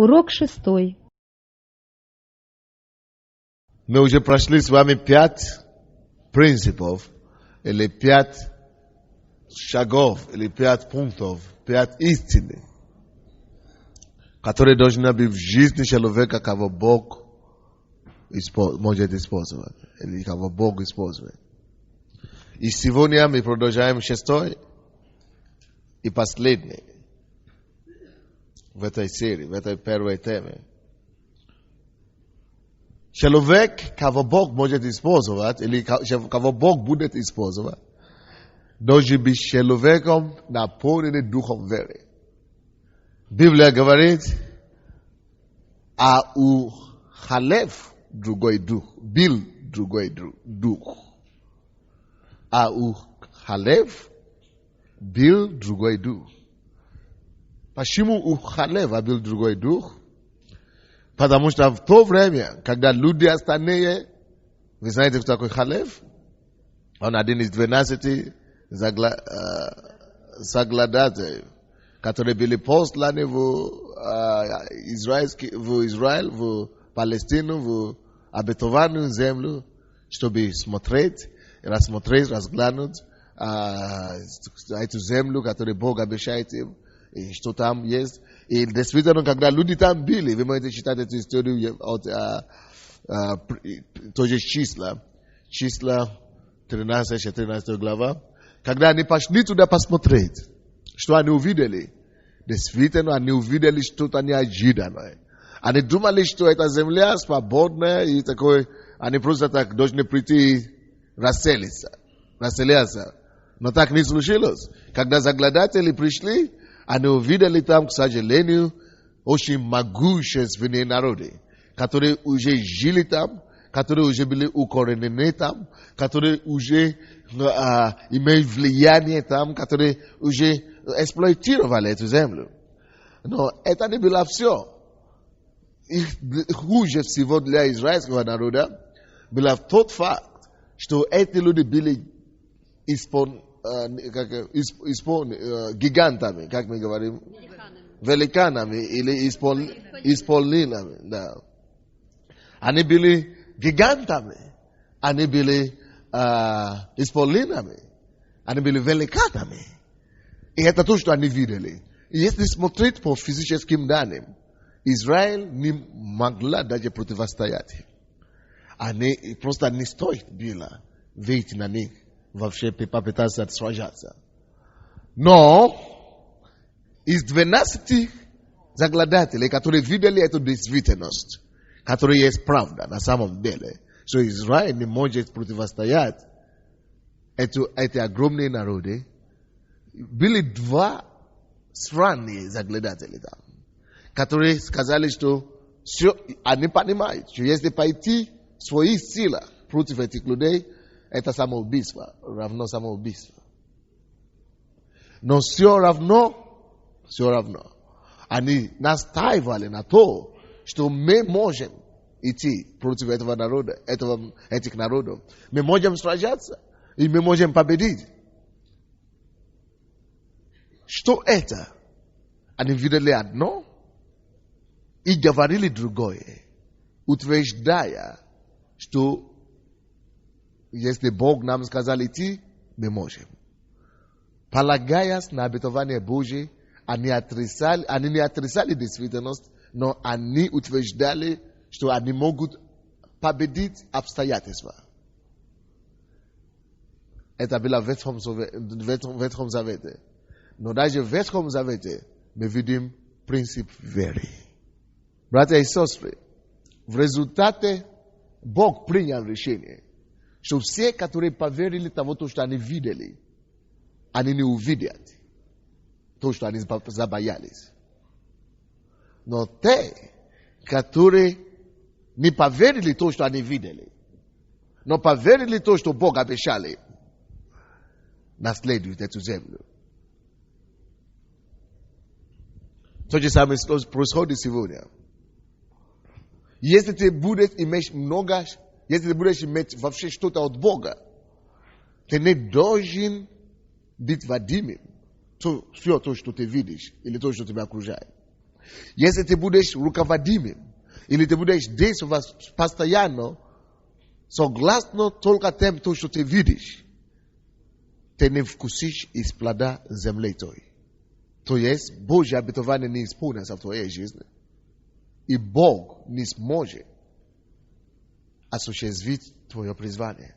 Урок 6. Мы уже прошли с вами 5 принципов, или 5 шагов, или 5 пунктов, 5 истин, которые должны быть в жизни человека, кого Бог может использовать, или кого Бог использует. И сегодня мы продолжаем 6 и последний в этой серии, в этой первой теме. Человек, кого Бог может использовать, или кого Бог будет использовать, должен быть человеком, наполненным духом веры. Библия говорит, а у Халев другой дух, был другой дух. А у Халев был другой дух. Почему у Халева был другой дух? Потому что в то время, когда люди остальные, вы знаете, кто такой Халев? Он один из 12 соглядатаев, которые были посланы в Израиль, в Палестину, в обетованную землю, чтобы смотреть, рассмотреть, разглянуть эту землю, которую Бог обещает им, и что там есть. И действительно, когда люди там были, вы можете читать эту историю от тоже числа 13 глава. Когда они пошли туда посмотреть, что они увидели, действительно, они увидели что-то неожиданное. Они думали, что эта земля свободная, и такой, они просто так должны прийти расселиться. Но так не случилось. Когда заглядатели пришли, они увидели там, к сожалению, очень могущественные народы, которые уже жили там, которые уже были укоренены там, которые уже имеют влияние там, которые уже эксплуатировали эту землю. Но это не было все. И хуже всего для израильского народа был тот факт, что эти люди были гигантами, как мы говорим, великанами или исполнителями. Да. Они были гигантами, они были исполнителями, они были великанами. И это то, что они видели. И если смотреть по физическим данным, Израиль не могла даже противостоять. Они просто не стоит было выйти на них, вообще попытаться сражаться. Но из 12 заглядателей, которые видели эту действительность, которая есть правда на самом деле, что Израиль не может противостоять эти огромные народы, были 2 странные заглядатели там, которые сказали, что все, они понимают, что если пойти в свои силы против этих людей, это самоубийство, равно самоубийство. Но все равно, они настаивали на то, что мы можем идти против этого народа, этих народов. Мы можем сражаться, и мы можем победить. Что это? Они видели одно и говорили другое, утверждая, что если Бог нам сказал идти, мы можем. Полагаясь на обетование Божие, они не отрицали действительность, но они утверждали, что они могут победить обстоятельства. Это было в Ветхом Завете. Но даже в Ветхом Завете мы видим принцип веры. Братья и сестры, в результате Бог принял решение, что все, которые поверили того, что они видели, они не увидят то, что они забоялись. Но те, которые не поверили то, что они видели, но поверили то, что Бог обещал им, наследуют эту землю. То же самое происходит сегодня. Если ты будешь иметь много, если ты будешь иметь вообще что-то от Бога, ты не должен быть вадимым. Все то, что ты видишь, или то, что тебя окружает. Если ты будешь руководимым, или ты будешь действовать постоянно, согласно только тем, что ты видишь, ты не вкусишь из плода земли той. То есть, Божье обетование не исполнится в твоей жизни. И Бог не сможет осуществить твое призвание.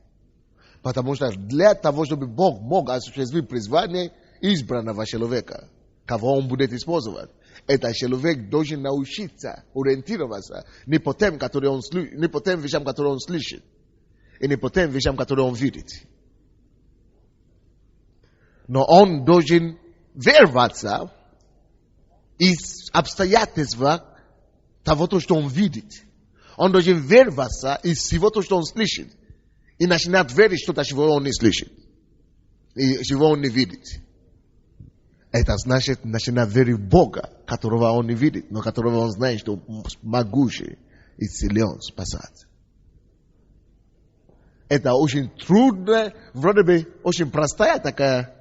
Потому что для того, чтобы Бог мог осуществить призвание избранного человека, кого Он будет использовать, этот человек должен научиться ориентироваться не по тем вещам, которые он слышит, и не по тем вещам, которые он видит. Но он должен вероваться из обстоятельств того, что он видит. Он должен вероваться из всего, что он слышит. И начинать верить что-то, чего он не слышит. И чего он не видит. Это значит начинать верить в Бога, которого он не видит, но которого он знает, что могущий и силен спасать. Это очень трудно, вроде бы очень простая такая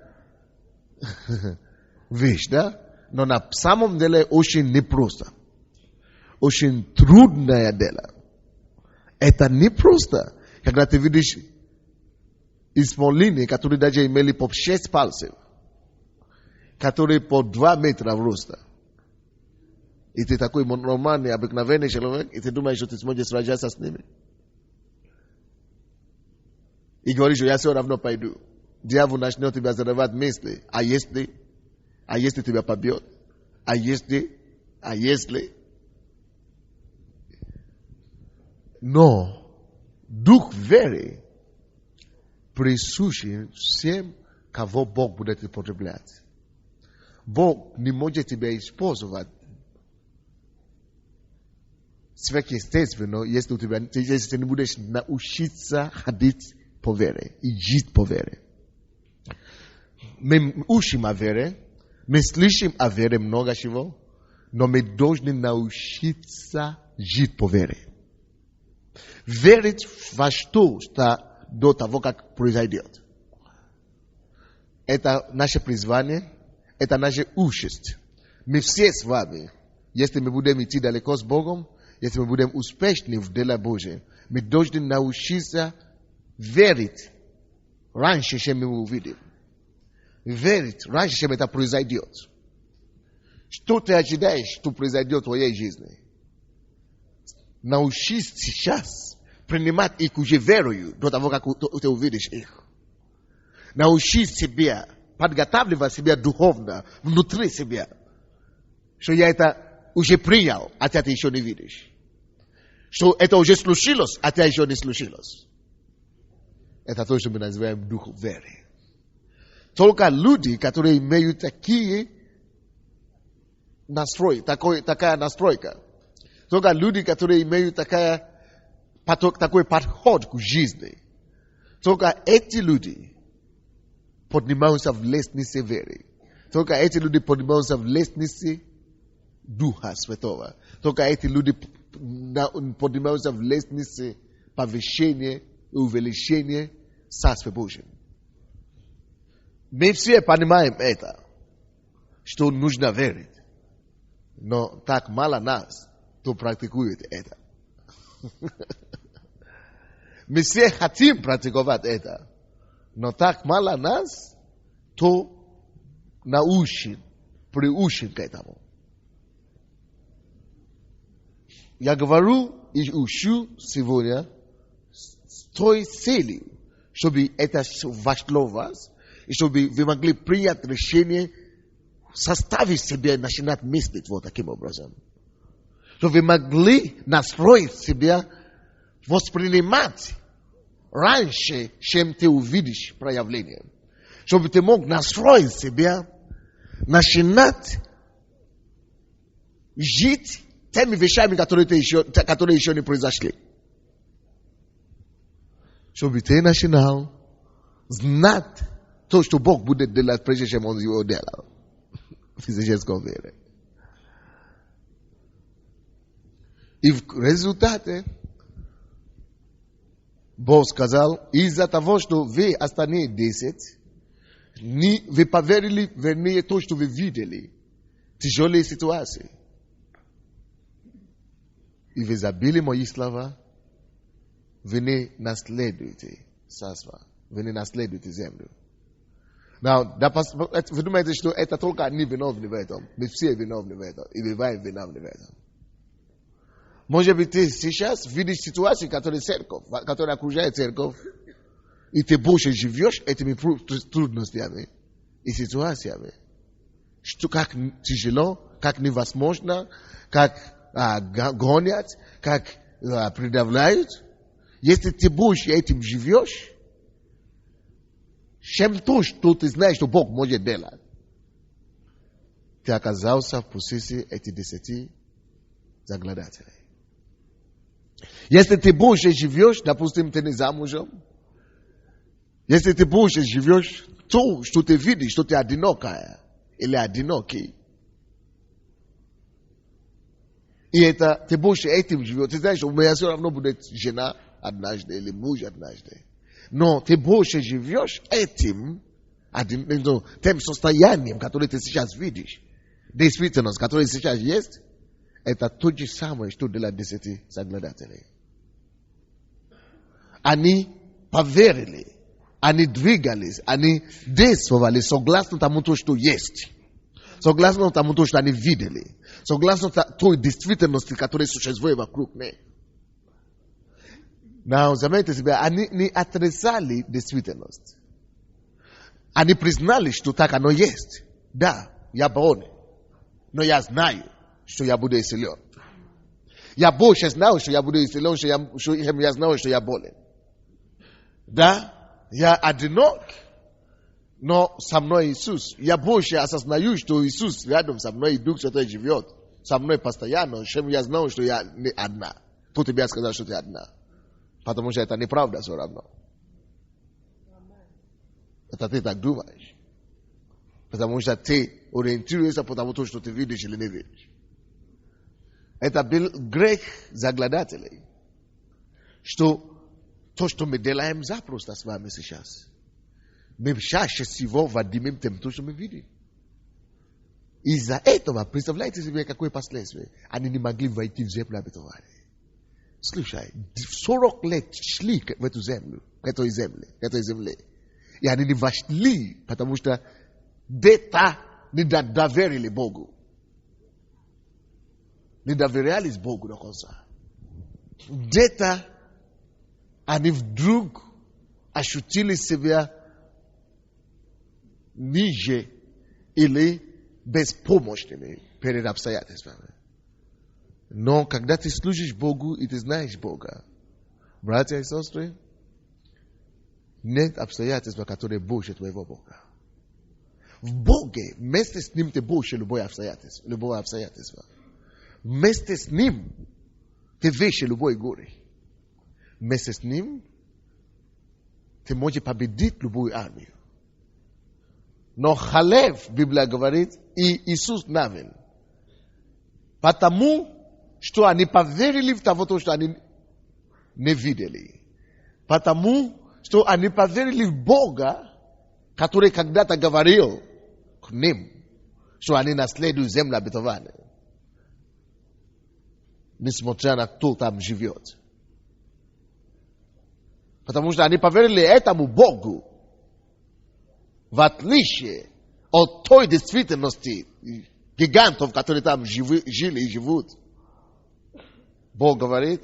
вещь, да? Но на самом деле очень непросто. Очень трудное дело. Это непросто. Когда ты видишь исполнения, которые даже имели по 6 пальцев, которые по 2 метра в роста. И ты такой нормальный, обыкновенный человек, и ты думаешь, что ты сможешь сражаться с ними. И говоришь, что я все равно пойду. Дьявол начнет тебя задавать мысли. А если тебя побьет? А если? Но дух веры присущий всем, кого Бог будет употреблять. Бог не может тебя использовать сверхъестественно, если ты не будешь научиться ходить по вере и жить по вере. Мы учим о вере, мы слышим о вере много чего, но мы должны научиться жить по вере. Верить во что до того, как произойдет. Это наше призвание, это наша участь. Мы все с вами, если мы будем идти далеко с Богом, если мы будем успешны в деле Божьем, мы должны научиться верить раньше, чем мы увидим. Верить раньше, чем это произойдет. Что ты ожидаешь, что произойдет в твоей жизни? Научись сейчас принимать их уже верою до того, как ты увидишь их. Научись себя, подготавливать себя духовно, внутри себя. Что я это уже принял, а ты это еще не видишь. Что это уже случилось, а ты еще не случилось. Это то, что мы называем дух веры. Только люди, которые имеют такая настройка, только люди, которые имеют такой подход к жизни, только эти люди поднимаются в лестнице веры. Только эти люди поднимаются в лестнице Духа Святого. Только эти люди поднимаются в лестнице повышения и увеличения Царства Божьего. Мы все понимаем это, что нужно верить. Но так мало нас, кто практикует это. Мы все хотим практиковать это. Но так мало нас, кто приучен к этому. Я говорю и учу сегодня с той целью, чтобы это вошло в вас, и чтобы вы могли принять решение, составить себе, начинать мыслить вот таким образом. Чтобы вы могли настроить себя, воспринимать раньше, чем ты увидишь проявление. Чтобы ты мог настроить себя, начинать жить теми вещами, которые еще не произошли. Чтобы ты начинал знать то, что Бог будет делать, прежде чем Он его делал. Физической веры. И в результате Бог сказал, из-за того, что вы остальные 10, вы поверили, вернее, то, что вы видели, тяжелые ситуации. и вы забили мои слова, вы не наследуете царство, вы не наследуете землю. Now, вы думаете, что это только они виновны в этом? Мы все виновны в этом, и вы виновны в этом. Может быть, ты сейчас видишь ситуацию, которая окружает церковь, и ты больше живешь этими трудностями и ситуациями. Что как тяжело, как невозможно, как гонят, как придавляют. Если ты больше этим живешь, чем то, что ты знаешь, что Бог может делать, ты оказался в позиции этих 10 заглядателей. Если ты больше живешь, допустим, ты не замужем, если ты больше живешь, то, что ты видишь, что ты одинокая или одинокий, и это, ты больше этим живешь, ты знаешь, что у меня все равно будет жена однажды или муж однажды. Но ты больше живешь этим, тем состоянием, которое ты сейчас видишь, действительность, которая сейчас есть, это то же самое, что для 10 заглядателей. Они поверили, они двигались, они действовали согласно тому, что есть. Согласно тому, что они видели. Согласно той действительности, которая существует вокруг них. Но, заметьте себя, они не отрицали действительность. Они признали, что так оно есть. Да, я болен. Но я знаю, что я буду исцелен. Я больше знаю, что я буду исцелен, чем я знаю, что я болен. Да, я одинок, но со мной Иисус. Я больше осознаю, что Иисус рядом со мной, и Дух Святой живет со мной постоянно, чем я знаю, что я не одна. Кто тебе сказал, что ты одна? Потому что это неправда все равно. Это ты так думаешь. Потому что ты ориентируешься по тому, что ты видишь или не видишь. Это был грех заглядателей. Что то, что мы делаем запросто с вами сейчас. Мы чаще всего вадимим тем, что мы видим. Из-за этого, представляете себе, какое последствие? Они не могли войти в землю обетованную. Слушай, 40 лет шли в эту землю, к этой земле. И они не вошли, потому что где-то не доверили Богу. Не доверялись Богу до конца. Где-то они вдруг ощутили себя ниже или беспомощными перед обстоятельствами. Но когда ты служишь Богу и ты знаешь Бога, братья и сестры, нет обстоятельства, которые больше твоего Бога. В Боге вместе с Ним ты больше любого обстоятельства. Вместе с Ним ты выше любой горе. Вместе с Ним ты можешь победить любую армию. Но Халев, Библия говорит, и Иисус Навин. Потому что они поверили в того, что они не видели. Потому что они поверили в Бога, который когда-то говорил к ним, что они наследуют землю обетованную. Несмотря на кто там живет. Потому что они поверили этому Богу, в отличие от той действительности гигантов, которые там жили и живут. Бог говорит,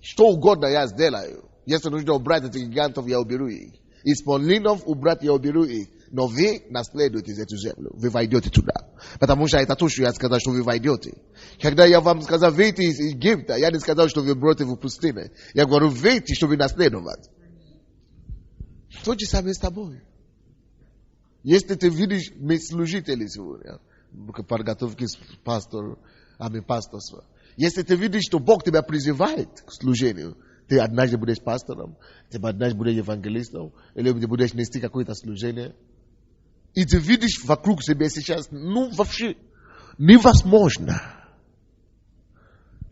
что угодно я сделаю. Если нужно убрать этих гигантов, я уберу их. Исполнинов убрать, я уберу их. Но вы наследуете эту землю. Вы войдете туда. Потому что это то, что я сказал, что вы войдете. Когда я вам сказал, выйти из Египта, я не сказал, что вы будете в пустыне. Я говорю, выйти, чтобы наследовать. То же самое с тобой. Если ты видишь, мы служители сегодня, подготовки пасторства. Если ты видишь, что Бог тебя призывает к служению, ты однажды будешь пастором, ты однажды будешь евангелистом, или ты будешь нести какое-то служение. И ты видишь вокруг себя сейчас, вообще невозможно.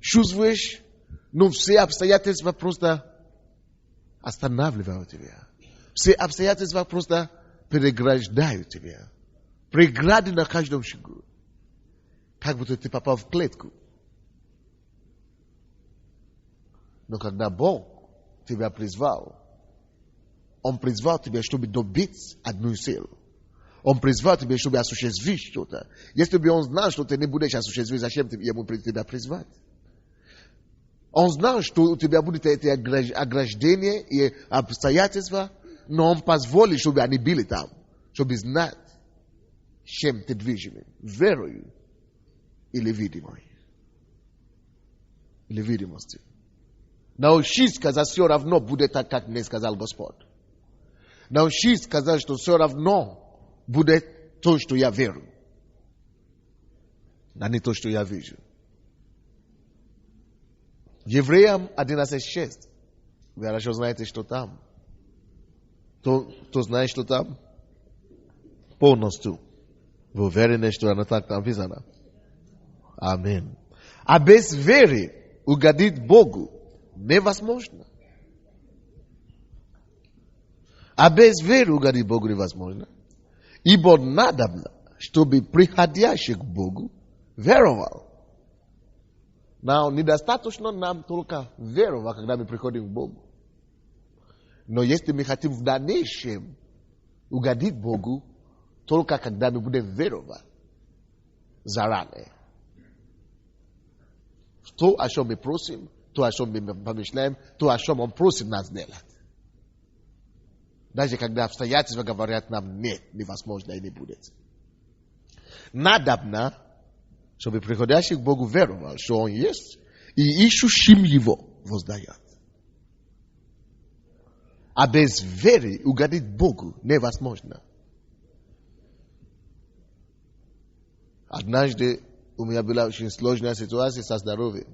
Чувствуешь, все обстоятельства просто останавливают тебя. Все обстоятельства просто переграждают тебя. Преграды на каждом шагу. Как будто ты попал в клетку. Но когда Бог тебя призвал, Он призвал тебя, чтобы добиться одну цель. Он призвал тебя, чтобы осуществить что-то. Если бы Он знал, что ты не будешь осуществить, зачем Ему тебя призвать? Он знал, что у тебя будут эти ограждения и обстоятельства, но Он позволит, чтобы они были там, чтобы знать, чем ты движимый, верою или видимой. Или видимостью. Научись сказать, все равно будет так, как мне сказал Господь. Научись сказать, что все равно будет то, что я верю, а не то, что я вижу. Евреям 11:6. Вы хорошо знаете, что там. Кто знает, что там? Полностью. Вы уверены, что оно так написано? Аминь. А без веры угодить Богу невозможно. А без веры угодить Богу невозможно. Ибо надобно, чтобы приходящий к Богу веровал. Но недостаточно нам только веровать, когда мы приходим к Богу. Но если мы хотим в дальнейшем угодить Богу, только когда мы будем веровать заранее. То, о чем мы просим, то, о чем мы помышляем, то, о чем Он просит нас делать. Даже когда обстоятельства говорят нам, нет, невозможно и не будет. Надобно, чтобы приходящий к Богу веровал, что Он есть, и ищущим Его воздает. А без веры угодить Богу невозможно. Однажды у меня была очень сложная ситуация со здоровьем.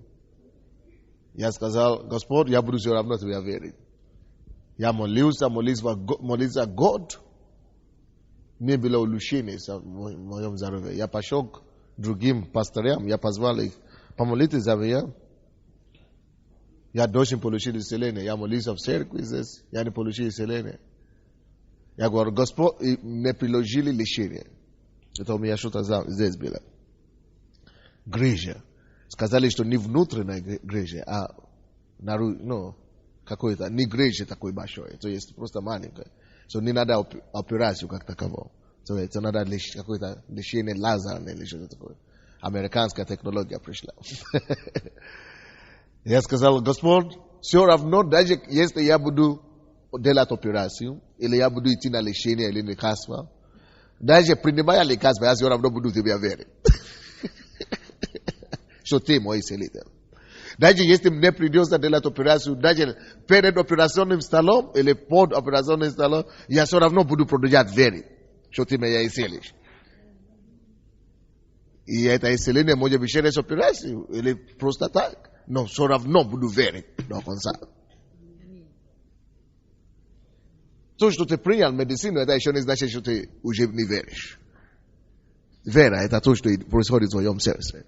Я сказал, Господь, я буду все равно Тебя верить. Я молился год. Не было улучшения в моем здоровье. Я пошел к другим пасторам, я позвал их, помолитесь за меня. Я должен получить исцеление. Я молился в церкви здесь, я не получил исцеление. Я говорю, Господь, не приложили лечение. Это у меня что-то здесь было. Грыжа. Сказали, что не внутренняя грыжа, а какой-то, не грыжа такой большой. То есть просто маленькая. Не надо операцию как такового. Это надо какое-то лечение лазерное или что-то такое. Американская технология пришла. Я сказал, Господь, все равно, даже если я буду делать операцию, или я буду идти на лечение или лекарство, даже принимая лекарство, я все равно буду Тебя верить. Что Ты мой целитель. Даже если мне придется делать операцию, даже перед операционным столом или под операционным столом, я все равно буду продолжать верить, что Ты меня исцелишь. И это исцеление может быть через операцию или просто так. Но все равно буду верить до конца. То, что ты принял медицину, это еще не значит, что ты уже не веришь. Вера, это то, что происходит в твоем сердце.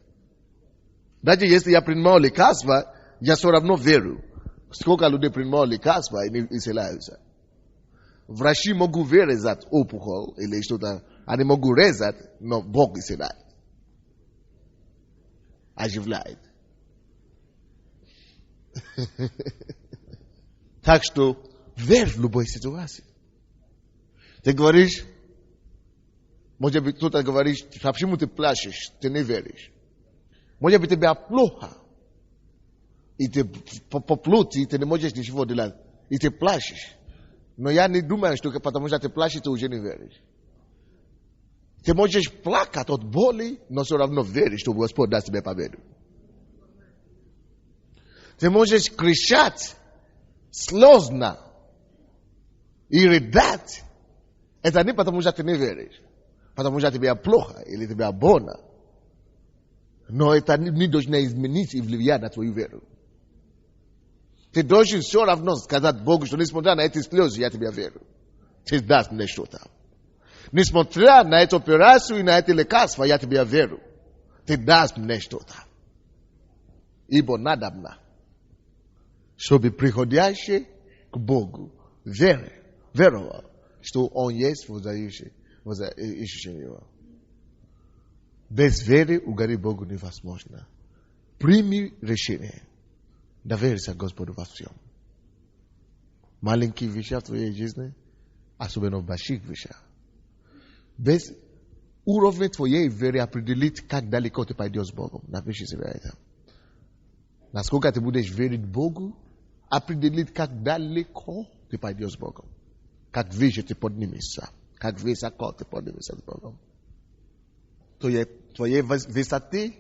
Даже если я принимал лекарства, я все равно верю. Сколько людей принимал лекарства и не исцеляются. Врачи могут вырезать опухоль или что-то. Они могут резать, но Бог исцеляет. Оживляет. Так что верь в любой ситуации. Ты говоришь, может быть, кто-то говорит, почему ты плачешь, ты не веришь. Может быть, тебе плохо. И ты по плоти, ты не можешь ничего делать. И ты плачешь. Но я не думаю, что потому что ты плачешь, ты уже не веришь. Ты можешь плакать от боли, но все равно веришь, что Господь даст тебе победу. Ты можешь кричать слезно и рыдать. Это не потому, что ты не веришь. Потому что тебе плохо или тебе больно. Но это не должно изменить и влиять на твою веру. Ты должен все равно сказать Богу, что несмотря на эти слезы, я тебе верю. Ты дашь мне что-то. Несмотря на эту операцию и на эти лекарства, я тебе верю. Ты дашь мне что-то. Ибо надобно, чтобы приходящий к Богу веровал, что Он есть воздающий Его. Без веры угодить Богу невозможно. Прими решение. доверься Господу во всем. Маленькие вещи в твоей жизни, особенно в больших вещах. Без уровня твоей веры определить, как далеко ты пойдешь с Богом. Напиши себе это. Насколько ты будешь верить Богу, определить, как далеко ты пойдешь с Богом. Как выше ты поднимешься. Как высоко ты поднимешься с Богом. Твоей высоты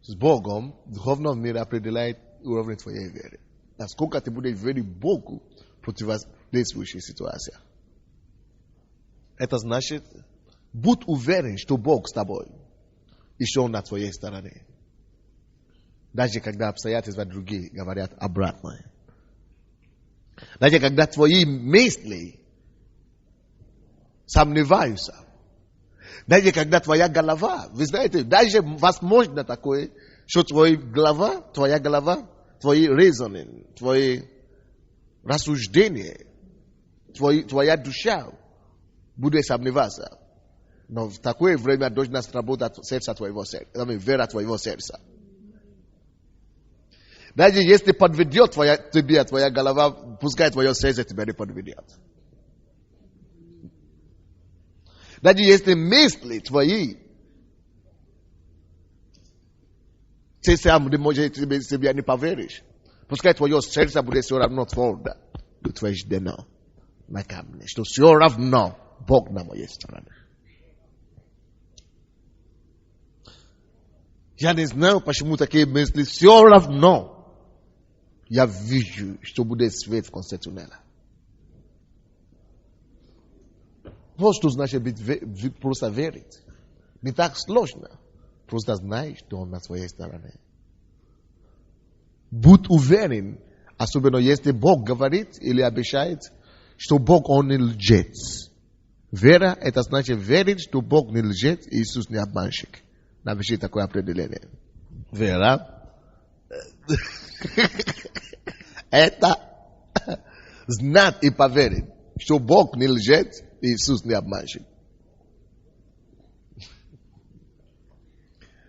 с Богом в духовном мире определяет уровень твоей веры. Насколько ты будешь верить Богу в противодействующих ситуациях. Это значит, будь уверен, что Бог с тобой. И что Он на твоей стороне. Даже когда обстоятельства другие говорят обратное. Даже когда твои мысли сомневаются. Даже когда твоя голова, вы знаете, даже возможно такое, что твоя голова, твои резоны, твои рассуждения, твоя душа будет сомневаться. Но в такое время должна сработать сердце твоего сердца, вера твоего сердца. Даже если подведет тебе твоя голова, пускай твое сердце тебя не подведет. Даже если мысли твои, ты сам не можешь себе не поверишь. Пускай твое сердце будет все равно твердо. Утверждено на камне, что все равно Бог на моей стороне. Я не знаю, почему такие мысли. Все равно я вижу, что будет свет в конце туннеля. Вот что значит просто верить. Не так сложно. Просто знай, что Он на своей стороне. Будь уверен, особенно если Бог говорит или обещает, что Бог Он не лжет. Вера, это значит верить, что Бог не лжет, Иисус не обманщик. Напиши такое определение. Вера. Это знать и поверить, что Бог не лжет, Иисус не обманщик.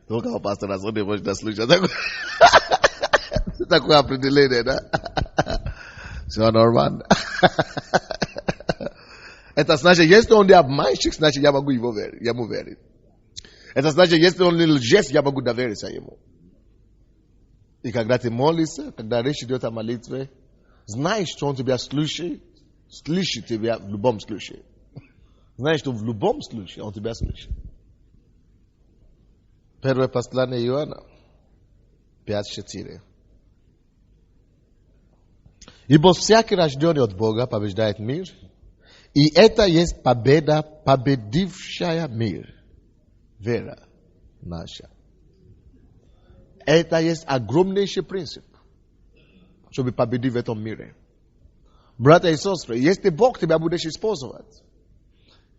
Только у пастора Сони можно слышать такое определение, да? Все нормально. Это значит, если он не обманщик, значит, я могу ему верить. Это значит, если он не лжец, я могу довериться ему. И когда ты молишься, когда речь идет о молитве, знаешь, что он тебя слышит тебя в любом случае. Знаешь, что в любом случае он тебя слышит. Первое послание Иоанна, 5:4. Ибо всякий рожденный от Бога побеждает мир, и это есть победа, победившая мир. Вера наша. Это есть огромнейший принцип, чтобы победить в этом мире. Братья и сестры, если Бог тебя будет использовать,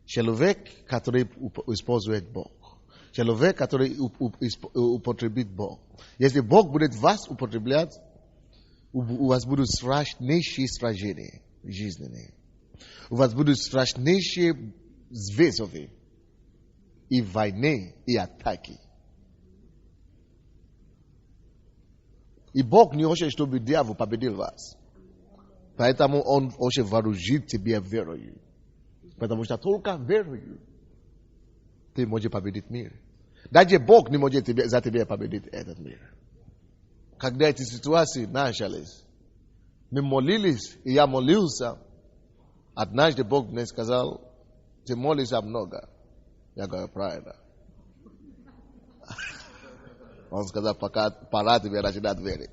человек, который использует Бог, человек, который употребит Бог, если Бог будет вас употреблять, у вас будут страшнейшие сражения жизненные. У вас будут страшнейшие вызовы и войны, и атаки. И Бог не хочет, чтобы дьявол победил вас. Поэтому Он хочет вооружить тебя верою. Потому что только верою ты можешь победить мир. Даже Бог не может за тебя победить этот мир. Когда эти ситуации начались, мы молились, и я молился. Однажды Бог мне сказал, ты молишься много. Я говорю, правильно. Он сказал, пока пора тебе начинать верить.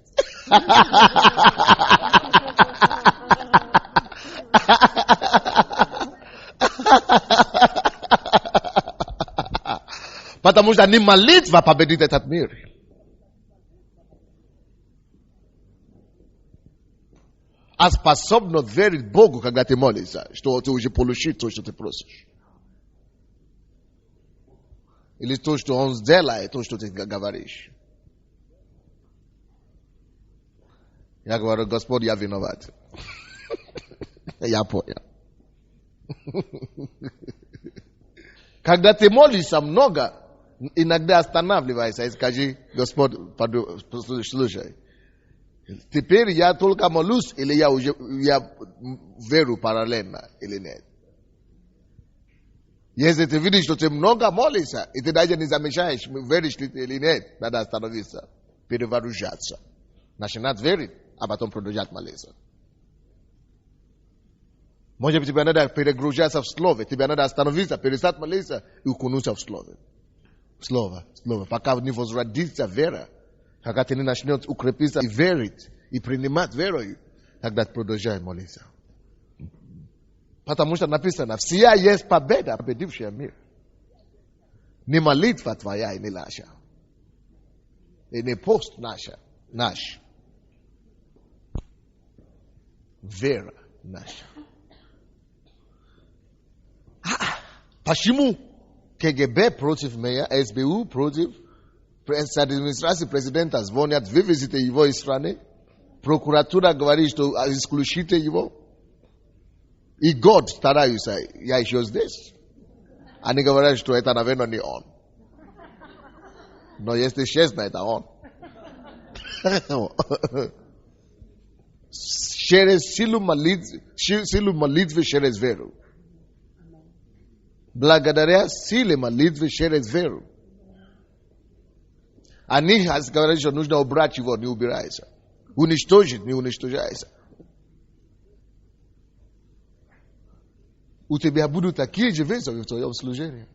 Потому что не молитва победит этот мир. А способность верить Богу, когда ты молишься, что ты уже получишь то, что ты просишь. Или то, что Он сделает, то, что ты говоришь. Я говорю, Господь, я виноват. Я понял. Когда ты молишься много, иногда останавливайся и скажи, Господь, слушай, Теперь я только молюсь, или я верю параллельно, или нет. Если ты видишь, что ты много молишься, и ты даже не замечаешь, веришь ли ты или нет, надо остановиться, перевооружаться. Начинать верить, а потом продолжать молиться. Может быть, тебе надо перегружаться в слове, тебе надо остановиться, перестать молиться и укунуться в слове. Слово. Пока не возродится вера, когда ты не начнешь укрепиться и верить, и принимать верой, тогда продолжай молиться. Потому что написано, вся есть победа, победившая мир. Не молитва твоя и не наша. И не пост наш. Вера наша. Почему КГБ против меня, СБУ против администрации президента звонят, вывезите его из страны? Прокуратура говорит, что исключите его? И год стараются, я еще здесь. Они говорят, что это, наверное, не он. Но если честно, это он. Через силу молитвы через веру. Благодаря силе молитвы через веру. Они говорят, что нужно убрать его, не убирается. Уничтожить, не уничтожается. У тебя будут такие же вызовы в твоем служении.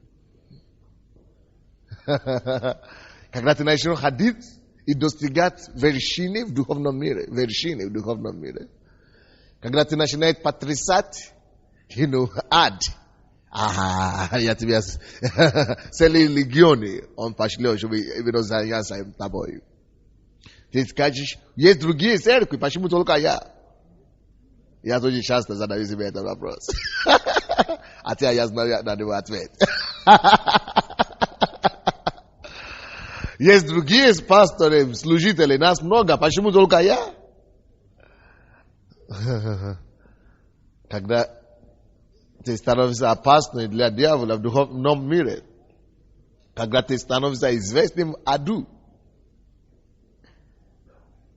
Когда ты начнешь ходить и достигать вершины в духовном мире. Когда ты начинаешь потрясать, ад. Я тебя целые легионы он пошлет, чтобы именно заняться тобой. Ты скажешь, есть другие церкви, почему только я? Я тоже часто задаю себе этот вопрос. Хотя я знаю на него ответ. Есть другие пасторы, служители, нас много, почему только я? Когда ты становишься опасным для дьявола в духовном мире, когда ты становишься известным в аду,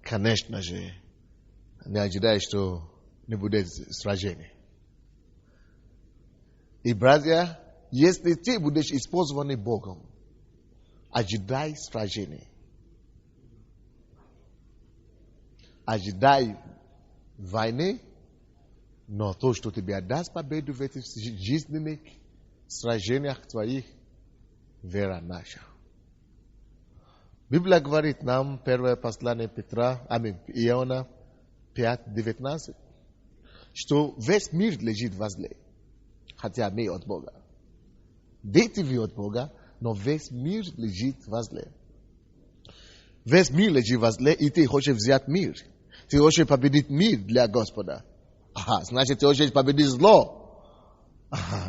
конечно же, не ожидаешь, что не будет сражений. И, братья, если ты будешь использованы Богом, ожидай сражений. Ожидай войны, но то, что тебе даст победу в этих жизненных сражениях твоих, вера наша. Библия говорит нам, первое послание Иоанна 5:19, что весь мир лежит возле, хотя мы от Бога. Дети вы от Бога, но весь мир лежит возле. Весь мир лежит возле, и ты хочешь взять мир. Ты хочешь победить мир для Господа. Значит, ты хочешь победить зло.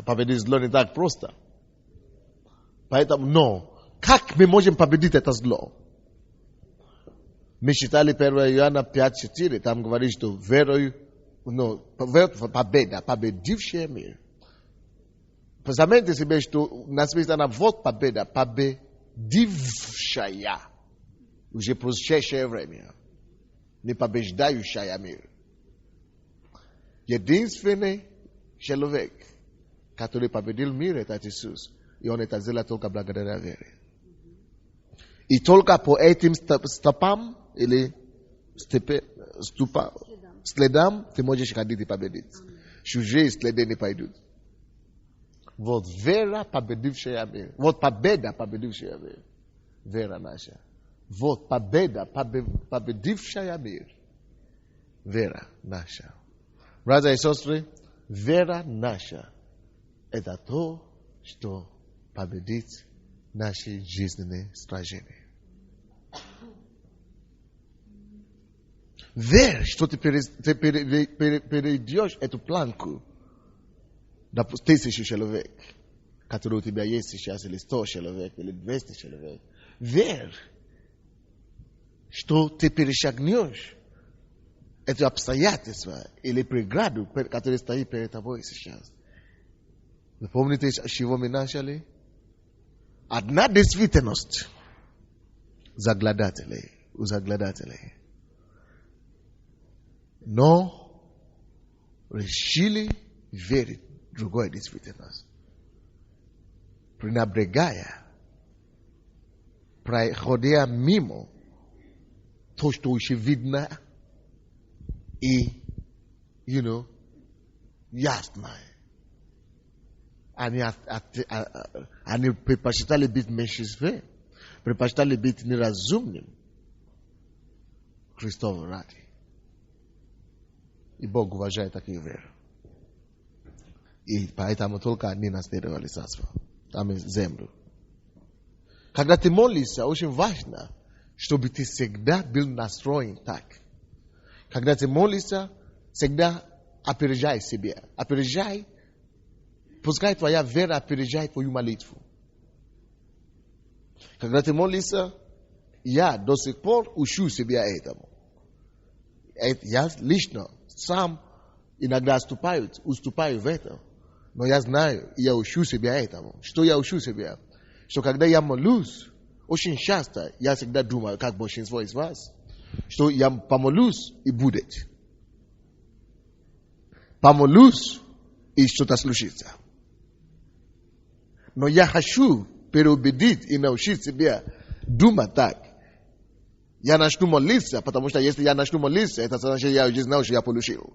Победить зло не так просто. Поэтому, но, как мы можем победить это зло? Мы читали 1 Иоанна 5:4, там говорит, что верою, победа, победившая мир. Заметьте себе, что написано вот победа, победившая. Уже прошедшее время. Не побеждающая мир. Единственный человек, который победил мир, это Иисус. И он это сделал только благодаря вере. И только по этим стопам или следам ты можешь ходить и победить. Чужие следы не пойдут. Вот вера, победившая мир. Вот победа, победившая мир. Вера наша. Вот победа, победившая мир. Вера наша. Братья и сестры, вера наша – это то, что победит наши жизненные сражения. Верь, что ты перейдешь эту планку до 1000 человек, которые у тебя есть сейчас, или 100 человек, или 200 человек. Верь, что ты перешагнешь это обстоятельства или преграду, которые стоит перед тобой сейчас. Вы помните, с чего мы начали? Одна действительность у заглядателей. Но решили верить в другой действительность. Пренебрегая, проходя мимо то, что очевидно и, ясно. Они предпочитали быть меньшинством, предпочитали быть неразумным Христову ради. И Бог уважает такие веры. И поэтому только они наследовали царство. Там и землю. Когда ты молишься, очень важно, чтобы ты всегда был настроен так. Когда ты молишься, всегда опережай себя. Опережай. Пускай твоя вера опережает твою молитву. Когда ты молишься, я до сих пор учу себя этому. Я лично сам иногда уступаю в этом. Но я знаю, я учу себя этому. Что я учу себя? Что когда я молюсь, очень часто я всегда думаю, как большинство из вас, что я помолюсь и будет. Помолюсь и что-то случится. Но я хочу переубедить и научить себя думать так. Я начну молиться, потому что если я начну молиться, это значит, я уже знаю, что я получил.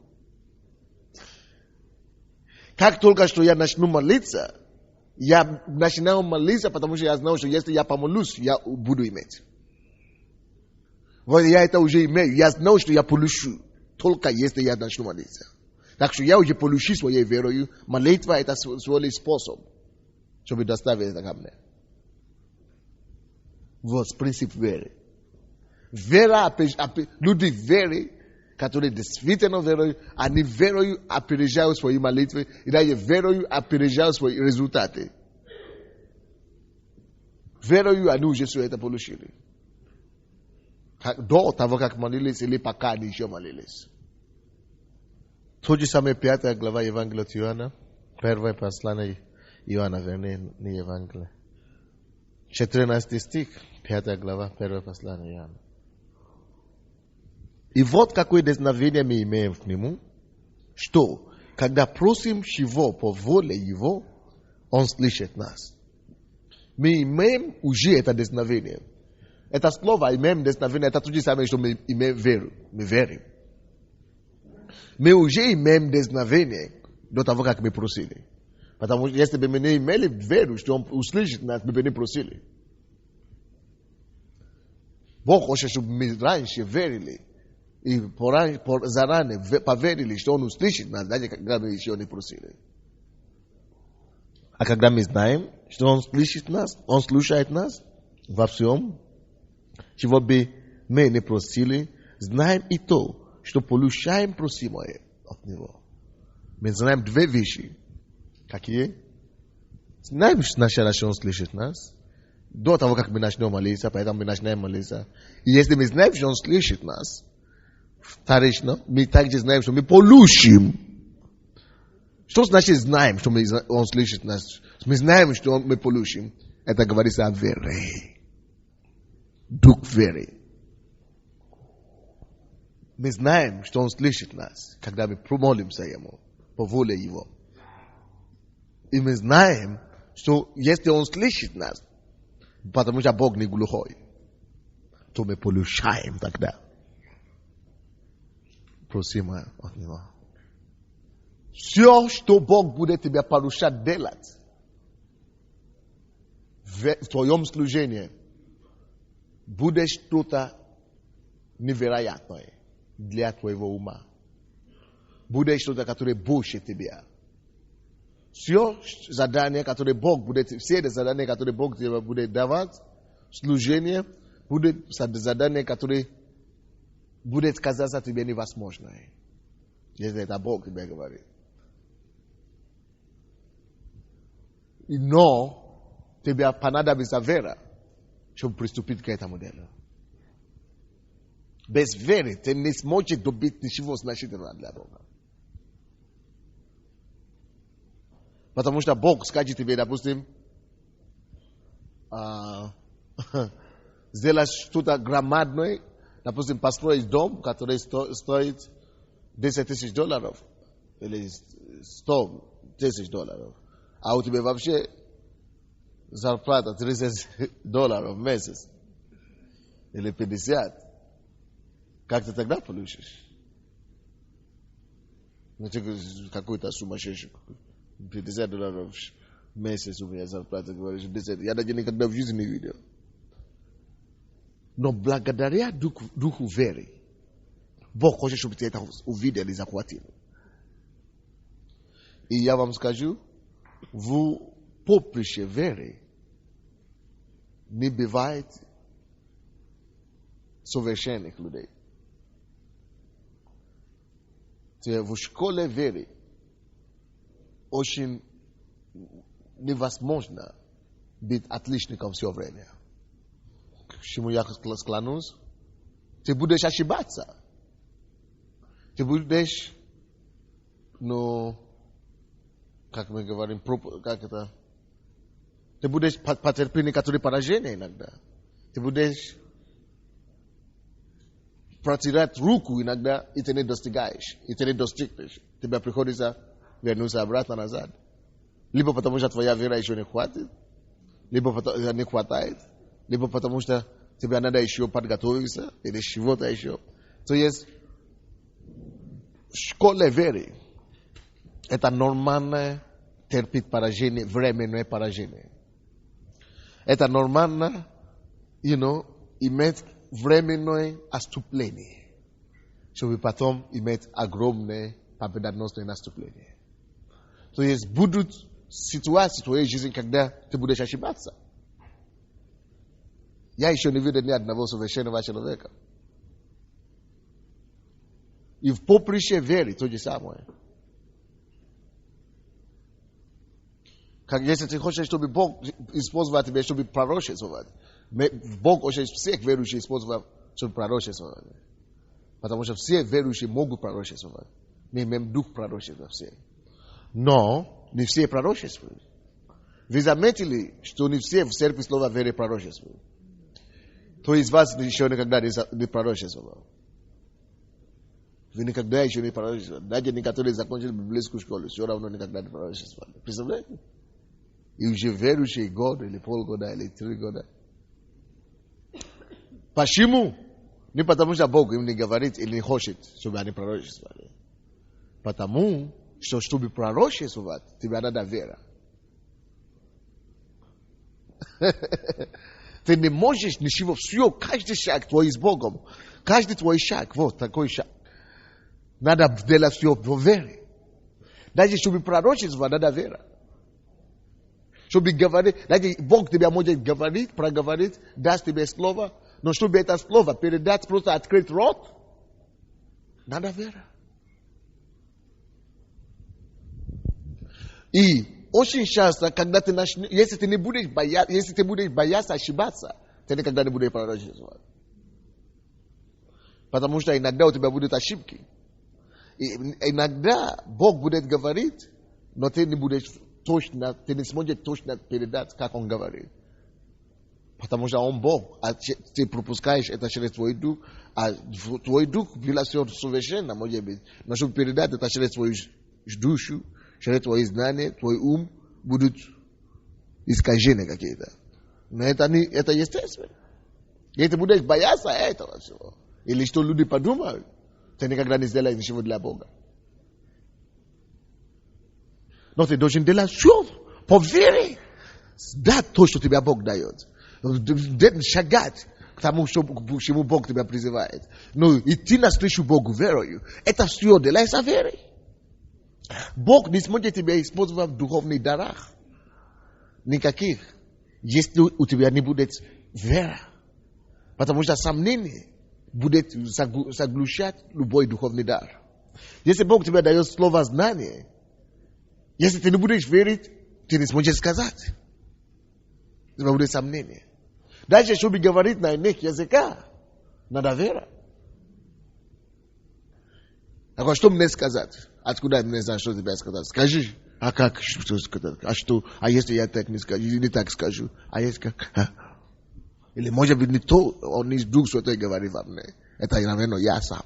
Как только что я начну молиться, я начинаю молиться, потому что я знаю, что если я помолюсь, я буду иметь. Вот я это уже имею. Я знаю, что я получу, только если я начну молиться. Так что я уже получу своей верою. Молитва это свой способ, чтобы доставить это ко мне. Вот принцип веры. Вера, люди веры, которые действительно веруют, они верою опережают свои молитвы, и даже верою опережают свои результаты. Верою они уже все это получили. До того, как молились, или пока они еще молились. То же самое 5 глава Евангелия от Иоанна, первое послание Иоанна, вернее, не Евангелие. 14 стих, 5 глава, первое послание Иоанна. И вот какое дерзновение мы имеем к Нему, что, когда просим Его по воле Его, Он слышит нас. Мы имеем уже это дерзновение. Это слово имеем дерзновение, это то же самое, что мы имеем веру. Мы верим. Мы уже имеем дерзновение до того, как мы просили. Потому что если бы мы не имели веру, что Он услышит нас, мы бы не просили. Бог хочет, чтобы мы раньше верили. И заранее поверили, что Он услышит нас, даже когда мы еще не просили. А когда мы знаем, что Он слышит нас, Он слушает нас во всем, чего бы мы не просили, знаем и то, что получаем просимое от Него. Мы знаем две вещи. Какие? Знаем сначала, что Он слышит нас, до того, как мы начнем молиться, поэтому мы начинаем молиться. И если мы знаем, что Он слышит нас, вторично, мы также знаем, что мы получим. Что значит знаем, что Он слышит нас? Мы знаем, что мы получим. Это говорится о вере. Дух веры. Мы знаем, что Он слышит нас, когда мы молимся Ему, по воле Его. И мы знаем, что если Он слышит нас, потому что Бог не глухой, то мы получаем тогда. Просим от Него. Все, что Бог будет тебе поручать делать в твоем служении, будет что-то невероятное для твоего ума. Будет что-то, которое больше тебя. Все задания, которые Бог будет, все задания, которые Бог тебе будет давать, служение, будет задания, которые будет казаться тебе невозможное. Если это Бог тебе говорит. Но тебе понадобится вера, чтобы приступить к этому делу. Без веры ты не сможешь добить ничего значительного для Бога. Потому что Бог скажет тебе, допустим, сделать что-то громадное, допустим, построить дом, который стоит $10,000 или $100,000. А у тебя вообще зарплата $30 в месяц. Или 50. Как ты тогда получишь? Ну, ты какой-то сумасшедший. $50 в месяц у меня зарплата, говоришь, 10. Я даже никогда в жизни не видел. Но благодаря духу веры, Бог хочет, чтобы ты это увидел и захватил. И я вам скажу, в поприще веры не бывает совершенных людей. В школе веры очень невозможно быть отличником все время. К чему я склонюсь? Ты будешь ошибаться. Ты будешь, как мы говорим, как это? Ты будешь потерпеть некоторые поражения иногда. Ты будешь протирать руку иногда, и ты не достигаешь, и ты не достигнешь. Тебе приходится вернуться обратно назад. Либо потому что твоя вера еще не хватит, либо не хватает, либо потому что тебе надо еще подготовиться, или чего-то еще. То есть в школе веры это нормально терпеть поражение, временное поражение. Это нормально, иметь временное отступление, чтобы потом иметь огромное победоносное наступление. То есть будут ситуации в твоей жизни, когда ты будешь ошибаться. Я еще не видел ни одного совершенного человека. И в поприще веры то же самое. Как если ты хочешь, чтобы Бог использовал тебя, чтобы пророчествовать, Бог хочет всех верующих использовать, чтобы пророчествовать. Потому что все верующие могут пророчествовать. Мы имеем дух пророчества все. Но не все пророчествуют. Вы заметили, что не все в церкви слова веры пророчествуют? Кто из вас еще никогда не пророчествовал? Вы никогда еще не пророчествовали. Даже некоторые закончили библейскую школу, все равно никогда не пророчествовали. Представляете? И уже верующие год, или полгода, или 3 года. Почему? Не потому что Бог им не говорит или не хочет, чтобы они пророчествовали. Потому что, чтобы пророчествовать, тебе надо вера. Ты не можешь ничего, все, каждый шаг твой с Богом, каждый твой шаг, вот такой шаг. Надо делать все по вере. Даже чтобы пророчествовать, надо вера. Чтобы говорить, даже Бог тебе может говорить, проговорить, даст тебе слово, но чтобы это слово передать, просто открыть рот, надо вера. И очень часто, когда ты начнешь, если ты будешь бояться ошибаться, ты никогда не будешь пророчествовать. Потому что иногда у тебя будут ошибки. И иногда Бог будет говорить, но ты не будешь точно, ты не сможешь точно передать, как Он говорит. Потому что Он Бог, а ты пропускаешь это через твой дух, а твой дух было все совершенно, может быть. Но чтобы передать это через твою душу, через твои знания, твой ум, будут искажения какие-то. Но это естественно. Если ты будешь бояться этого всего, или что люди подумают, ты никогда не сделаешь ничего для Бога. Но ты должен делать все по вере. Дать то, что тебе Бог дает. Шагать к тому, к чему Бог тебя призывает. Но идти навстречу Богу верою, это все делается верой. Бог не сможет тебя использовать в духовных дарах. Никаких. Если у тебя не будет вера. Потому что сомнение будет заглушать любой духовный дар. Если Бог тебе дает слово знания, если ты не будешь верить, ты не сможешь сказать. У тебя будет сомнение. Даже чтобы говорить на иных языках, надо вера. А что мне сказать? Откуда мне знать, что тебе сказать? Скажи. А как? Что сказать? А что? А если я так не скажу? Или не так скажу? А если как? Или может быть не то, он не Дух Святой говорит во мне. Это, наверное, я сам.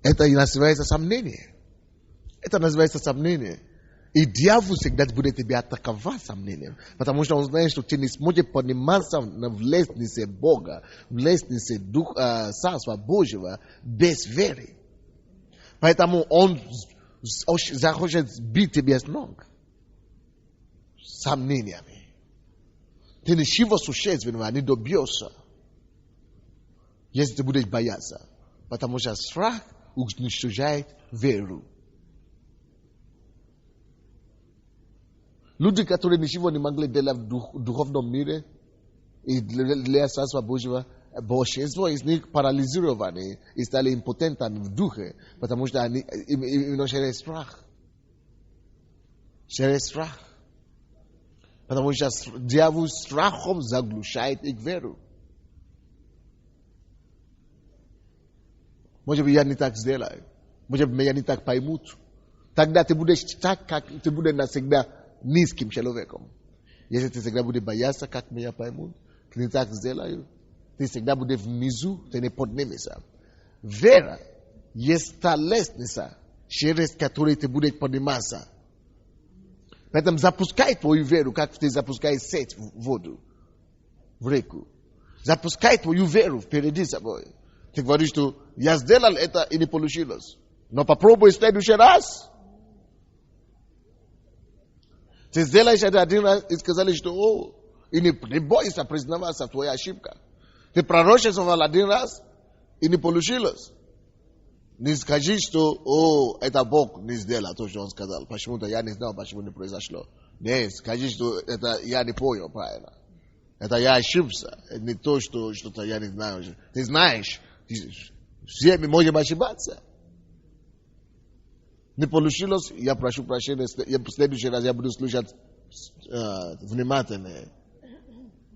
Это и называется сомнение. Это называется сомнение. И дьявол всегда будет тебя атаковать сомнением. Потому что он знает, что ты не сможешь подниматься в лестнице Бога, в лестнице Царства Божьего без веры. Поэтому он захочет сбить тебя с ног. Сомнениями. Ты ничего существенного не добьешься, если ты будешь бояться. Потому что страх уничтожает веру. Люди, которые ничего не могли делать в духовном мире и для Царства Божьего, большинство из них парализированы и стали импотентами в духе, потому что они именно через страх. Через страх. Потому что дьявол страхом заглушает их веру. Может быть, я не так сделаю. Может быть, меня не так поймут. Тогда ты будешь так, как ты будешь навсегда низким человеком. Если ты всегда будешь бояться, как меня поймут, ты не так сделаю. Ты всегда будешь внизу, ты не поднимешься. Вера есть та лестница, через которую ты будешь подниматься. Поэтому запускай твою веру, как ты запускаешь сеть в воду, в реку. Запускай твою веру впереди собой. Ты говоришь, что я сделал это и не получилось. Но попробуй в следующий раз. Ты сделаешь это один раз и сказали, что и не бойся признаваться в твоей ошибке. Ты пророчествовал один раз и не получилось. Не скажи, что это Бог не сделал то, что Он сказал. Почему-то я не знал, почему не произошло. Нет, скажи, что это я не понял правильно. Это я ошибся. Это не то, что что-то я не знаю. Ты знаешь, все мы можем ошибаться. Не получилось, я прошу прощения, в следующий раз я буду слушать внимательно.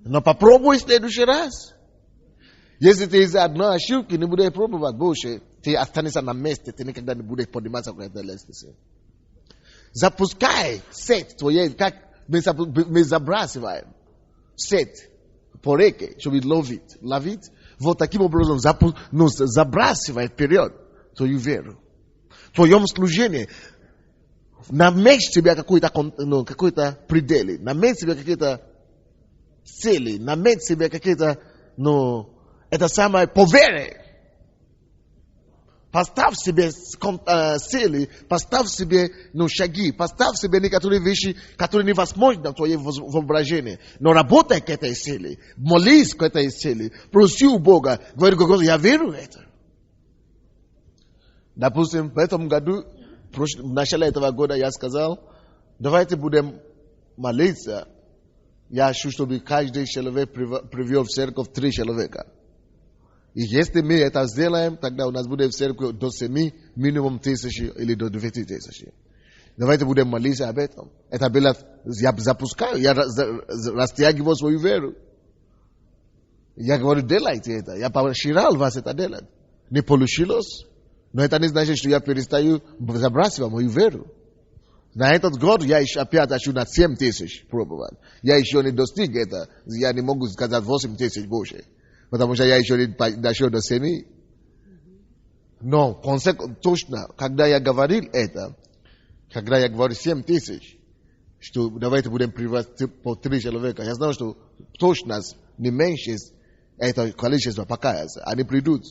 Но попробуй в следующий раз. Если ты из-за одной ошибки не будешь пробовать больше, ты останешься на месте, ты никогда не будешь подниматься к этой лестнице. Запускай сеть твоей, как мы забрасываем сеть по реке, чтобы ловить. Вот таким образом забрасывай вперед твою веру. В твоем служении наметь себе какой-то пределы, наметь себе какие-то цели, наметь себе какие-то, это самое по вере. Поставь себе цели, поставь себе шаги, поставь себе некоторые вещи, которые невозможны в твоем воображении. Но работай к этой цели, молись к этой цели, проси у Бога, говори, Господи, я верю в это. Допустим, в этом году, в начале этого года я сказал, давайте будем молиться. Я хочу, чтобы каждый человек привел в церковь 3 человека. И если мы это сделаем, тогда у нас будет в церкви до 7, минимум 1000 или до 2000. Давайте будем молиться об этом. Это было, я запускаю, я растягиваю свою веру. Я говорю, делайте это. Я поощрял вас это делать. Не получилось. Но это не значит, что я перестаю забрасывать мою веру. На этот год я опять хочу на 7000 пробовать. Я еще не достиг это. Я не могу сказать 8000 больше. Потому что я еще не дошел до 7. Но точно, когда я говорил это, когда я говорю 7000, что давайте будем приводить по 3 человека, я знаю, что точно не меньше это количество покаяться. Они придут.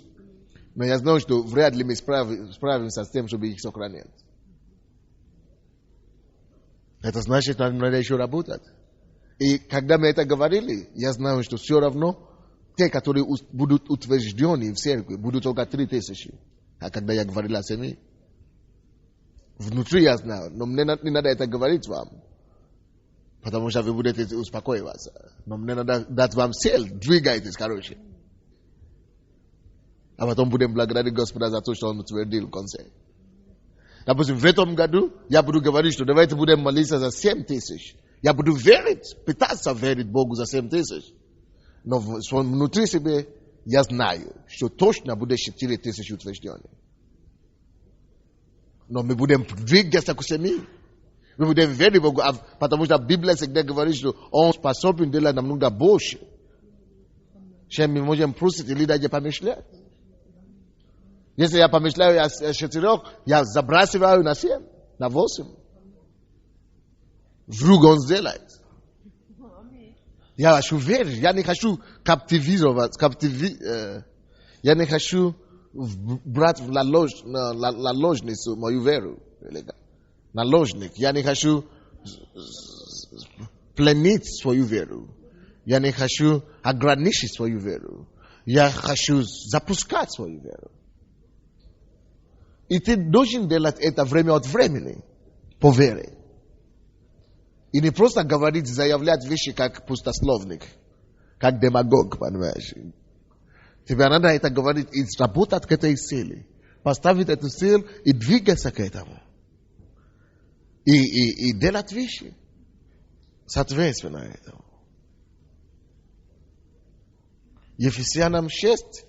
Но я знаю, что вряд ли мы справимся с тем, чтобы их сохранять. Это значит, что надо еще работать. И когда мы это говорили, я знаю, что все равно те, которые будут утверждены в церкви, будут только 3000. А когда я говорил о 7, внутри я знаю, но мне не надо это говорить вам. Потому что вы будете успокоиваться. Но мне надо дать вам цель, двигайтесь, короче. А потом будем благодарить Господа за то, что Он утвердил в конце. Допустим, в этом году я буду говорить, что давайте будем молиться за 7000. Я буду верить, пытаться верить Богу за 7000. Но внутри себя я знаю, что точно будет 4000 утверждений. Но мы будем двигаться к 7. Мы будем верить Богу, потому что Библия всегда говорит, что Он способен делать намного больше, чем мы можем просить или даже помышлять. Jeśli ja pomyślałem, ja 4, ja забрасываю на 7, на 8. Вдруг он сделает. Я хочу верить, я не хочу каптивировать, я не хочу брать наложницу мою веру. Наложник. Я не хочу пленить свою веру. Я не хочу ограничить свою веру. Я хочу запускать свою веру. И ты должен делать это время от времени, по вере. И не просто говорить, заявлять вещи как пустословник, как демагог, понимаешь? Тебе надо это говорить и работать к этой цели. Поставить эту цель и двигаться к этому. И делать вещи соответственно этому. Ефесянам 6,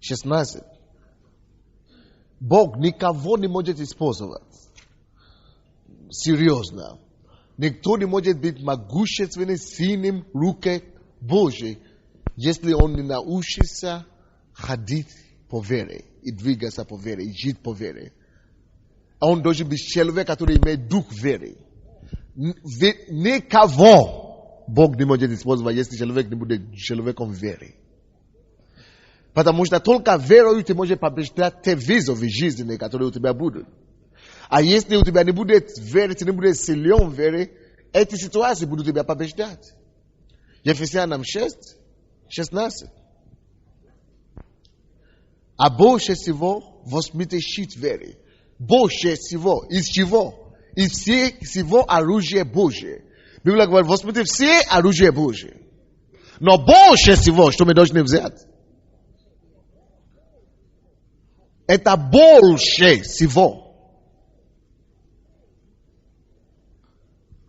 16. Бог никого не может использовать серьезно. Никто не может быть могущественным, сильным в руке Божьей, если он не научится ходить по вере и двигаться по вере, и жить по вере. Он должен быть человек, который имеет дух веры. Никого Бог не может использовать, если человек не будет человеком веры. Потому что только верою ты можешь побеждать те вызовы жизни, которые у тебя будут. А если у тебя не будет веры, ты не будешь силен веры, эти ситуации будут тебя побеждать. Ефесянам 6, 16. А больше всего возьмите щит веры. Больше всего. Из чего? Из всего оружия Божие. Библия говорит, возьмите все оружие Божие. Но больше всего, что мы должны взять? Это больше всего.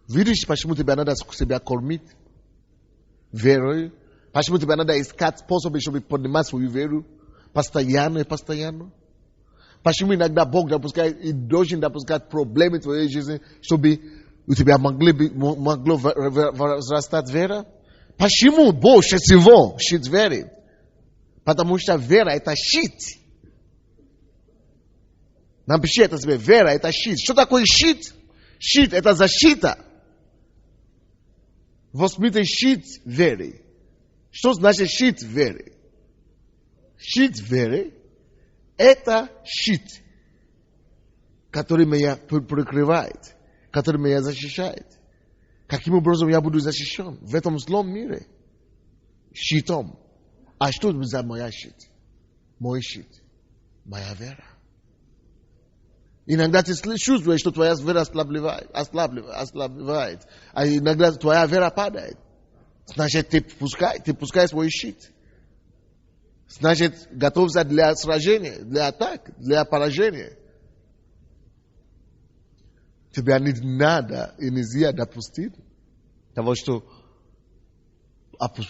Видишь, почему тебе надо себя кормить верой? Почему тебе надо искать способы, чтобы поднимать свою веру? Постоянно и постоянно. Почему иногда Бог допускает и должен допускать проблемы в твоей жизни, чтобы у тебя могло возрастать вера? Почему больше всего щит веры? Потому что вера это щит. Напиши это себе. Вера это щит. Что такое щит? Щит это защита. Возьмите щит веры. Что значит щит веры? Щит веры это щит, который меня прикрывает, который меня защищает. Каким образом я буду защищен в этом злом мире? Щитом. А что за моя щит? Мой щит. Моя вера. Иногда ты чувствуешь, что твоя вера ослабевает, а иногда твоя вера падает. Значит, ты пускай свой щит. Значит, готовься для сражения, для атак, для поражения. Тебя не надо и нельзя допустить того, что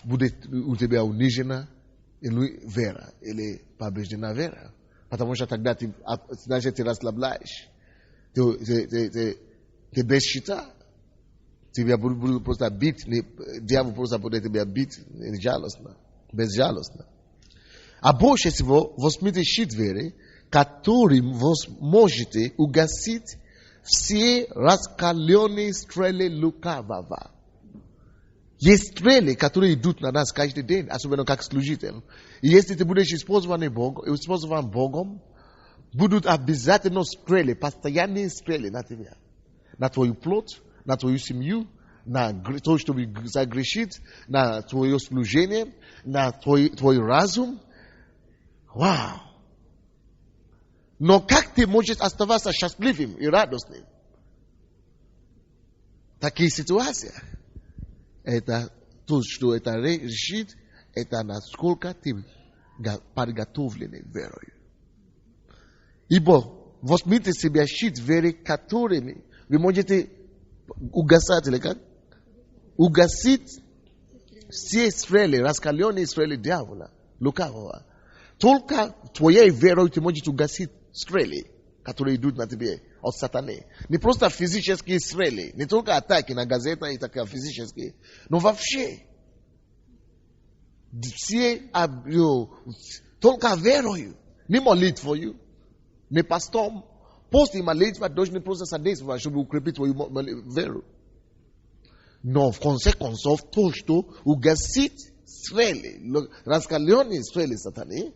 будет у тебя унижена вера или побеждена вера. Потому что тогда ты расслабляешь. Ты без щита. Тебя будут просто бить. Дьявол просто будет тебя бить безжалостно. А больше всего возьмите щит веры, которым вы можете угасить все раскаленные стрелы лукавого. Есть стрелы, которые идут на нас каждый день, особенно как служитель. И если ты будешь использован Богом, будут обязательно стрелы, постоянные стрелы на тебя. На твою плоть, на твою семью, на то, чтобы загрешить, на твое служение, на твой разум. Вау! Но как ты можешь оставаться счастливым и радостным в таких ситуациях? Это то, что это решит, это насколько ты подготовленный верой. Ибо возьмите себе щит веры, которыми вы можете угасать, или как? Угасить все стрелы, раскаленные стрелы дьявола, лукавого. Только твоей верой ты можешь угасить стрелы, которые идут на тебе от сатаны. Не просто физические стрелы, не только атаки на газетах и такие физические, но вообще. Все только верою Ni molit for you. Ne pastom. Post imalit va dois ne processa des va should be crepit for you vero. No, consequence of tosto u gasit strele. Rascalioni strele satani.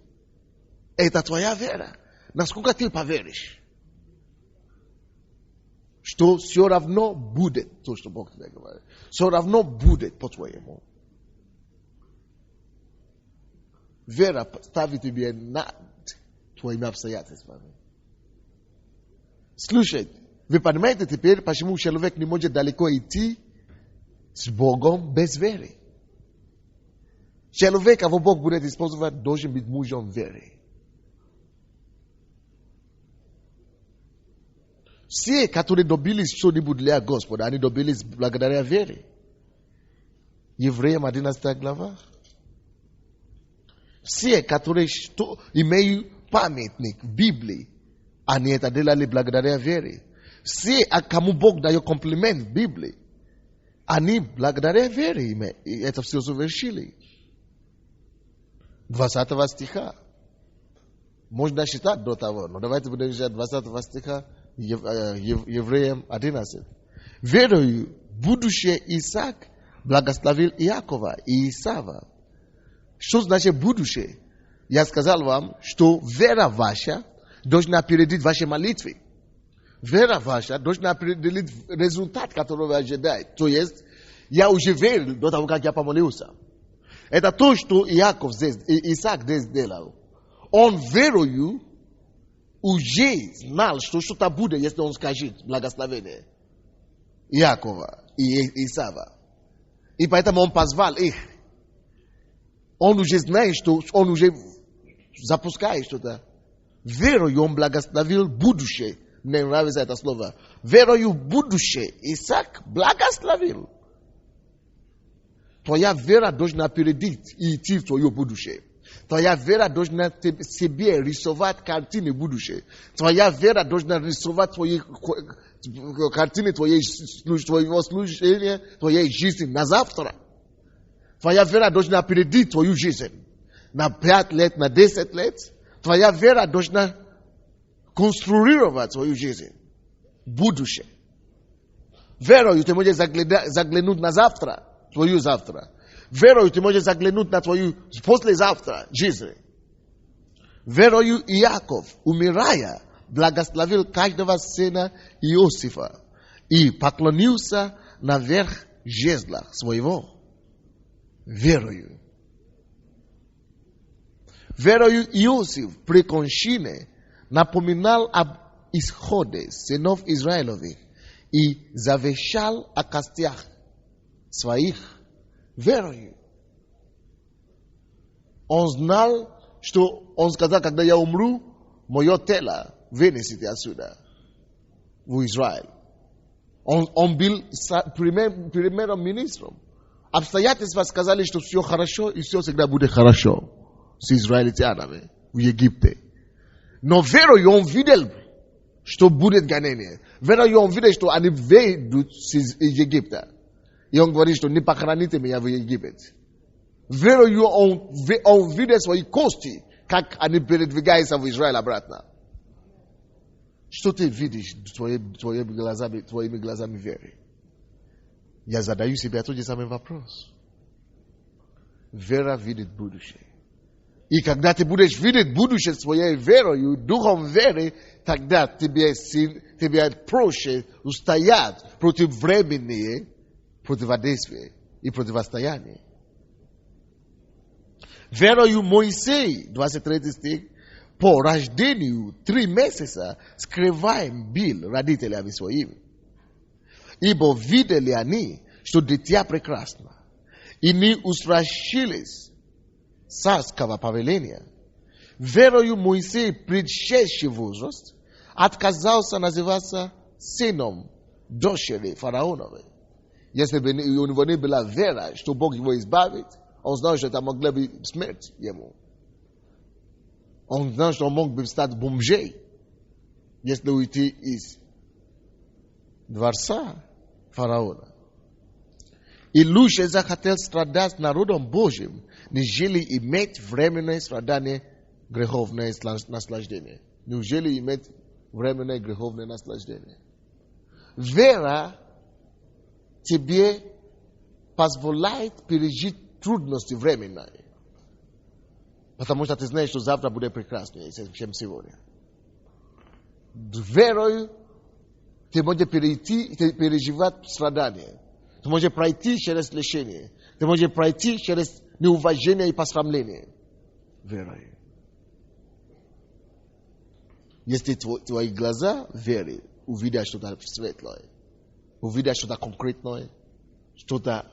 E tatuaia vera. Nascuca til paverish. Što se ravno bude, to što Bog ne govori. Se ravno bude po tvojemu. Вера ставит тебе над твоими обстоятельствами. Слушайте, вы понимаете теперь, почему человек не может далеко идти с Богом без веры? Человек, кого Бог будет использовать, должен быть мужем веры. Все, которые добились что-нибудь для Господа, они добились благодаря вере. Евреям 11 глава. Все, которые имеют памятник в Библии, они это делали благодаря вере. Все, кому Бог дает комплимент в Библии, они благодаря вере это все совершили. 20 стиха. Можно считать до того, но давайте будем считать 20 стиха Евреям 11. Верою будущее Исаак благословил Иакова и Исава. Что значит будущее? Я сказал вам, что вера ваша должна опередить ваши молитвы. Вера ваша должна определить результат, который вы ожидаете. То есть, я уже верил до того, как я помолился. Это то, что Исаак здесь сделал. Он верою уже знал, что что-то будет, если он скажет благословение Иакова и Исава. И поэтому он позвал их. Он уже знает, что он уже запускает что-то. Верою он благословил будущее. Мне нравится это слово. Верою будущее Исаак благословил. Твоя вера должна опередить и идти в твое будущее. Твоя вера должна себе рисовать картины будущее. Твоя вера должна рисовать твои картины твоего служения, твоей жизни на завтра. Твоя вера должна опередить твою жизнь. На 5 лет, на 10 лет. Твоя вера должна конструировать твою жизнь. Будущее. Верою ты можешь заглянуть на завтра. Твою завтра. Верою ты можешь заглянуть на твою послезавтра жизнь. Верою Иаков, умирая, благословил каждого сына Иосифа и поклонился наверх жезла своего. Верою. Верою Иосиф при кончине напоминал об исходе сынов Израилевых и завещал о костях своих. Верою. Он знал, что он сказал, когда я умру, мое тело вынесите отсюда, в Израиль. Он был примером министром. Обстоятельства сказали, что все хорошо и все всегда будет хорошо с израильтянами в Египте. Но верою он видел, что будет гонение. Верою он видел, что они выйдут из Египта. И он говорит, что не похороните меня в Египет. Верою он видел свои кости, как они передвигаются в Израиль обратно. Что ты видишь твоими глазами веры? Я задаю себе тот же самый вопрос. Вера видит будущее. И когда ты будешь видеть будущее своей верой, духом веры, тогда тебе проще устоять против времени, противодействия и противостояния. Верою Моисей, 23 стих, по рождению 3 месяца скрываем был родителями своими. Ибо видели они, что дитя прекрасно, и не устрашились царского повеления. Верою Моисей, предшедший возраст, отказался называться сыном дочери фараоновой. Если бы у него не была вера, что Бог его избавит, он знал, что это могла быть смерть ему. Он знал, что он мог бы стать бомжей, если уйти из дворца фараона. И лучше захотел страдать с народом Божьим, нежели иметь временное страдание греховное наслаждение? Неужели иметь временное греховное наслаждение? Вера тебе позволяет пережить трудности временные. Потому что ты знаешь, что завтра будет прекраснее, чем сегодня. Верою ты можешь переживать страдания. Ты можешь пройти через лишение. Ты можешь пройти через неуважение и посрамление. Верою. Если твои глаза веры увидят что-то светлое, увидят что-то конкретное, что-то,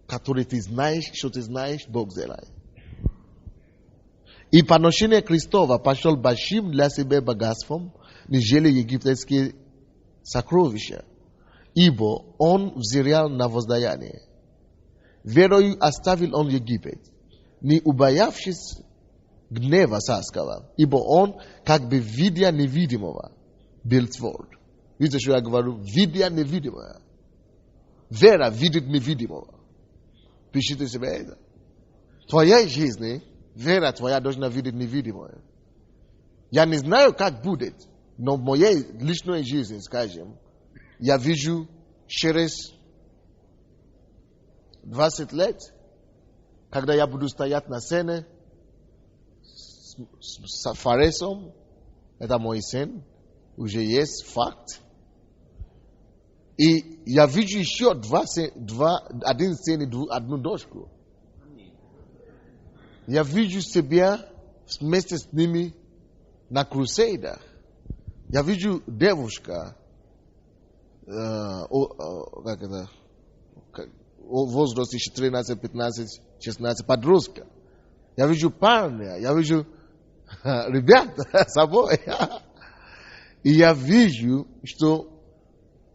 которое ты знаешь, что ты знаешь, Бог сделает. И поношение Христова пошел большим для себя богатством, нежели египетские сокровища, ибо он взирал на воздаяние. Верою оставил он Египет, не убоявшись гнева царского, ибо он, как бы видя невидимого, был тверд. Видите, что я говорю? Видя невидимого. Вера видит невидимого. Пишите себе это. В твоей жизни вера твоя должна видеть невидимое. Я не знаю, как будет, но в моей личной жизни, скажем, я вижу через 20 лет, когда я буду стоять на сцене с Фаресом, это мой сын, уже есть факт. И я вижу еще один сын и одну дочку. Я вижу себя вместе с ними на крусейдах. Я вижу девушка, как это, в возрасте 13, 15, 16, подростка. Я вижу парня, я вижу ребят с собой. И я вижу, что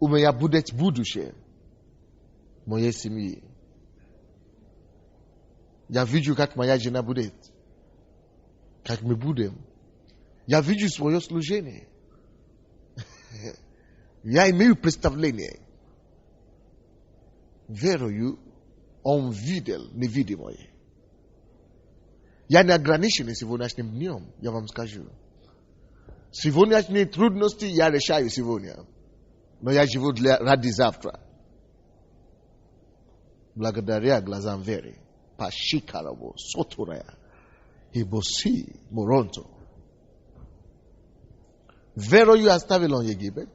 у меня будет будущее в моей семье. Я вижу, как моя жена будет. Как мы будем. Я вижу свое служение. Я имею представление. Верою он видел невидимое. Я не ограничен сегодняшним днем, я вам скажу. Сегодняшние трудности я решаю сегодня. Но я живу ради завтра. Благодаря глазам веры. Пашикарово, сотурая. Ибоси, моронто. Верою оставил он Египет,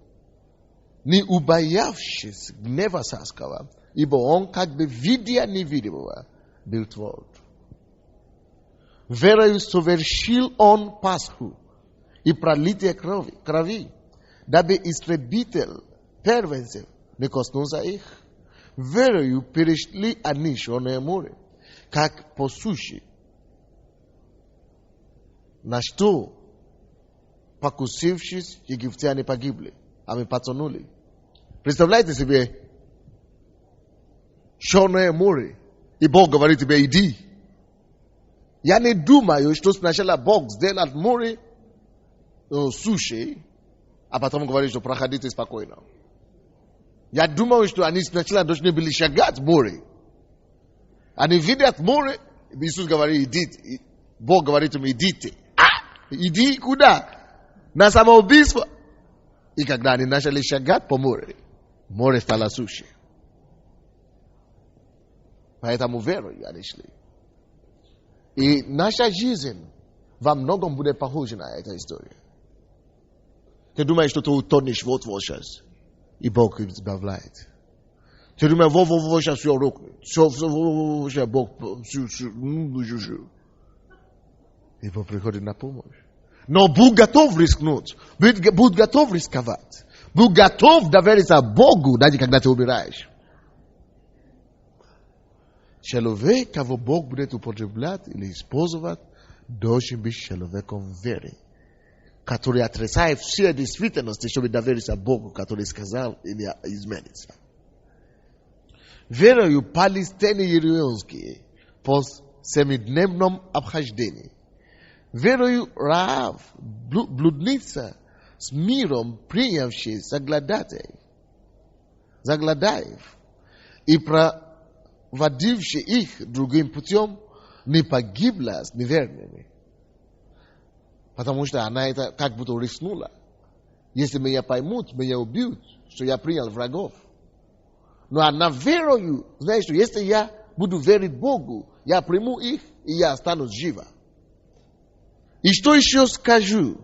не убоявшись гнева царского, ибо он, как бы видя невидимого, был тверд. Верою совершил он Пасху и пролитие крови, дабы истребитель первенцев не коснулся их. Верою перешли они Черное море, как по суше, на что, покусившись, египтяне погибли, а мы потонули. Представляете себе, Черное море, и Бог говорит тебе, иди. Я не думаю, что сначала Бог сделал море суше, а потом говорит, что проходите спокойно. Я думаю, что они сначала должны были шагать море. Они видят море, Иисус говорит, идите. Бог говорит им, идите. Иди куда? На самоубийство. И когда они начали шагать по морю, море стало суше. Поэтому верой они шли. И наша жизнь во многом будет похожа на эту историю. Ты думаешь, что ты утонешь вот-вот сейчас, и Бог избавляет. Ты думаешь, вот-вот сейчас все рухнет. Все, Бог, и Бог приходит на помощь. Но будь готов рискнуть. Будь готов рисковать. Будь готов довериться Богу, даже когда ты умираешь. Человек, кого Бог будет употреблять или использовать, должен быть человеком веры, который отрицает все действительности, чтобы довериться Богу, который сказал или изменится. Верою палестины иерусалимские по семидневном обхождении. Верою Раав, блудница, с миром принявший заглadaев, и вадивший их другим путем, не погибла с неверными. Потому что она это как будто рискнула. Если меня поймут, меня убьют, что я принял врагов. Но она верою, знаешь, что если я буду верить Богу, я приму их, и я останусь жива. И что еще скажу?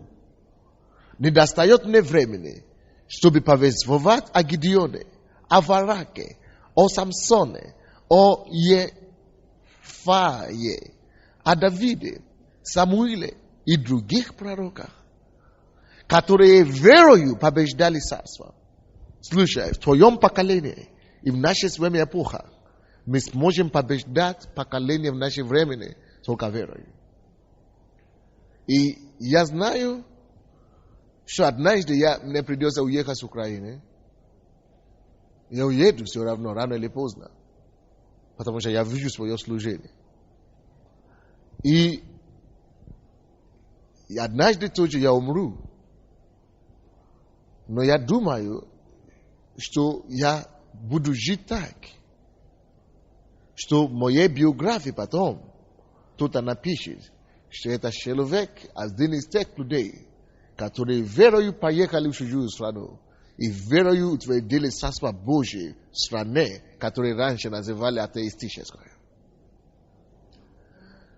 Не достает мне времени, чтобы повествовать о Гидеоне, о Вараке, о Самсоне, о Ефае, о Давиде, Самуиле и других пророках, которые верою побеждали царство. Слушай, в твоем поколении и в наше с вами эпоха мы сможем побеждать поколение в наше времени только верою. И я знаю, что однажды мне придется уехать с Украины. Я уеду все равно, рано или поздно. Потому что я вижу свое служение. И однажды тоже я умру. Но я думаю, что я буду жить так, что в моей биографии потом кто-то напишет, что это человек один из тех людей, которые верою поехали в чужую страну и верою утвердили Царство Божие в стране, которую раньше называли атеистической.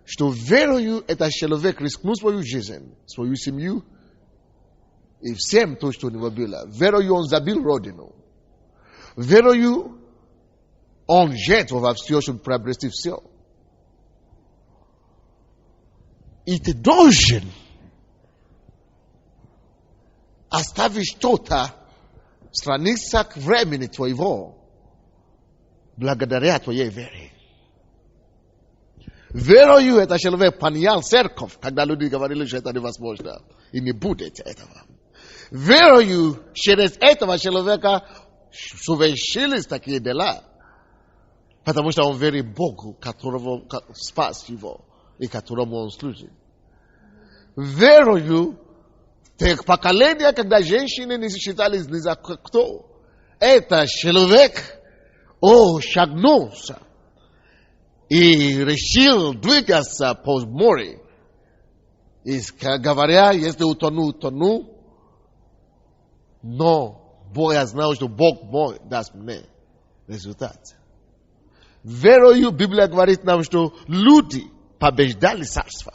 Что верою этот человек рискнул свою жизнь, свою семью и всем то, что у него было. Верою он забил родину. Верою он жертвовал все, чтобы приобрести все. И ты должен оставить что-то в страницах времени твоего благодаря твоей вере. Верою этот человек понял церковь, когда люди говорили, что это невозможно. И не будет этого. Верою через этого человека совершились такие дела. Потому что он верит Богу, которого спас его и которому он служит. Верою тех поколения, когда женщины не считались ни за кто, этот человек шагнулся и решил двигаться по морю. И говоря, если утону, но я знал, что Бог мой даст мне результат. Верою Библия говорит нам, что люди побеждали царство.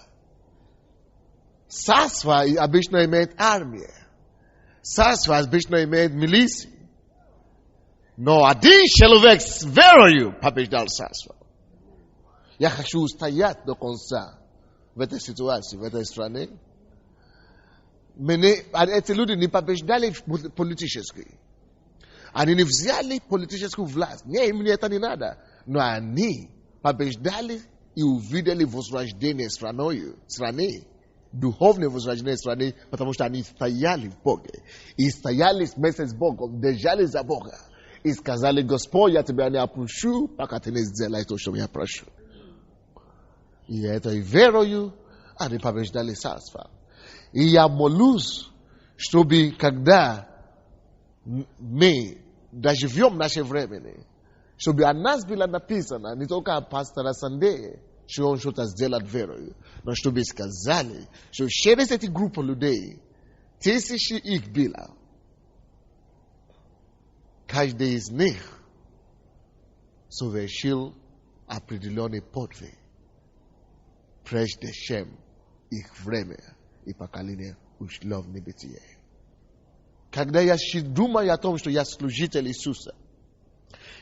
Царство обычно имеет армию. Царство обычно имеет милиции. Но один человек с верою побеждал царство. Я хочу стоять до конца в этой ситуации, в этой стране. Эти люди не побеждали политически. Они не взяли политическую власть. Мне это не надо. Но они побеждали и увидели возрождение страны. Духовное возрождение страны, потому что они стояли в Боге. И стояли вместе с Богом, держали за Бога. И сказали: Господь, я тебя не опущу, пока ты не сделаешь то, что я прошу. И этой верою они побеждали царство. И я молюсь, чтобы когда мы доживем наше времени, чтобы о нас было написано, не только о пастора Сандея, что он что-то сделает верою, но чтобы сказали, что через эти группы людей, тысячи их было, каждый из них совершил определенный подвиг, прежде чем их время и поколение ушло в небытие. Когда я думаю о том, что я служитель Иисуса,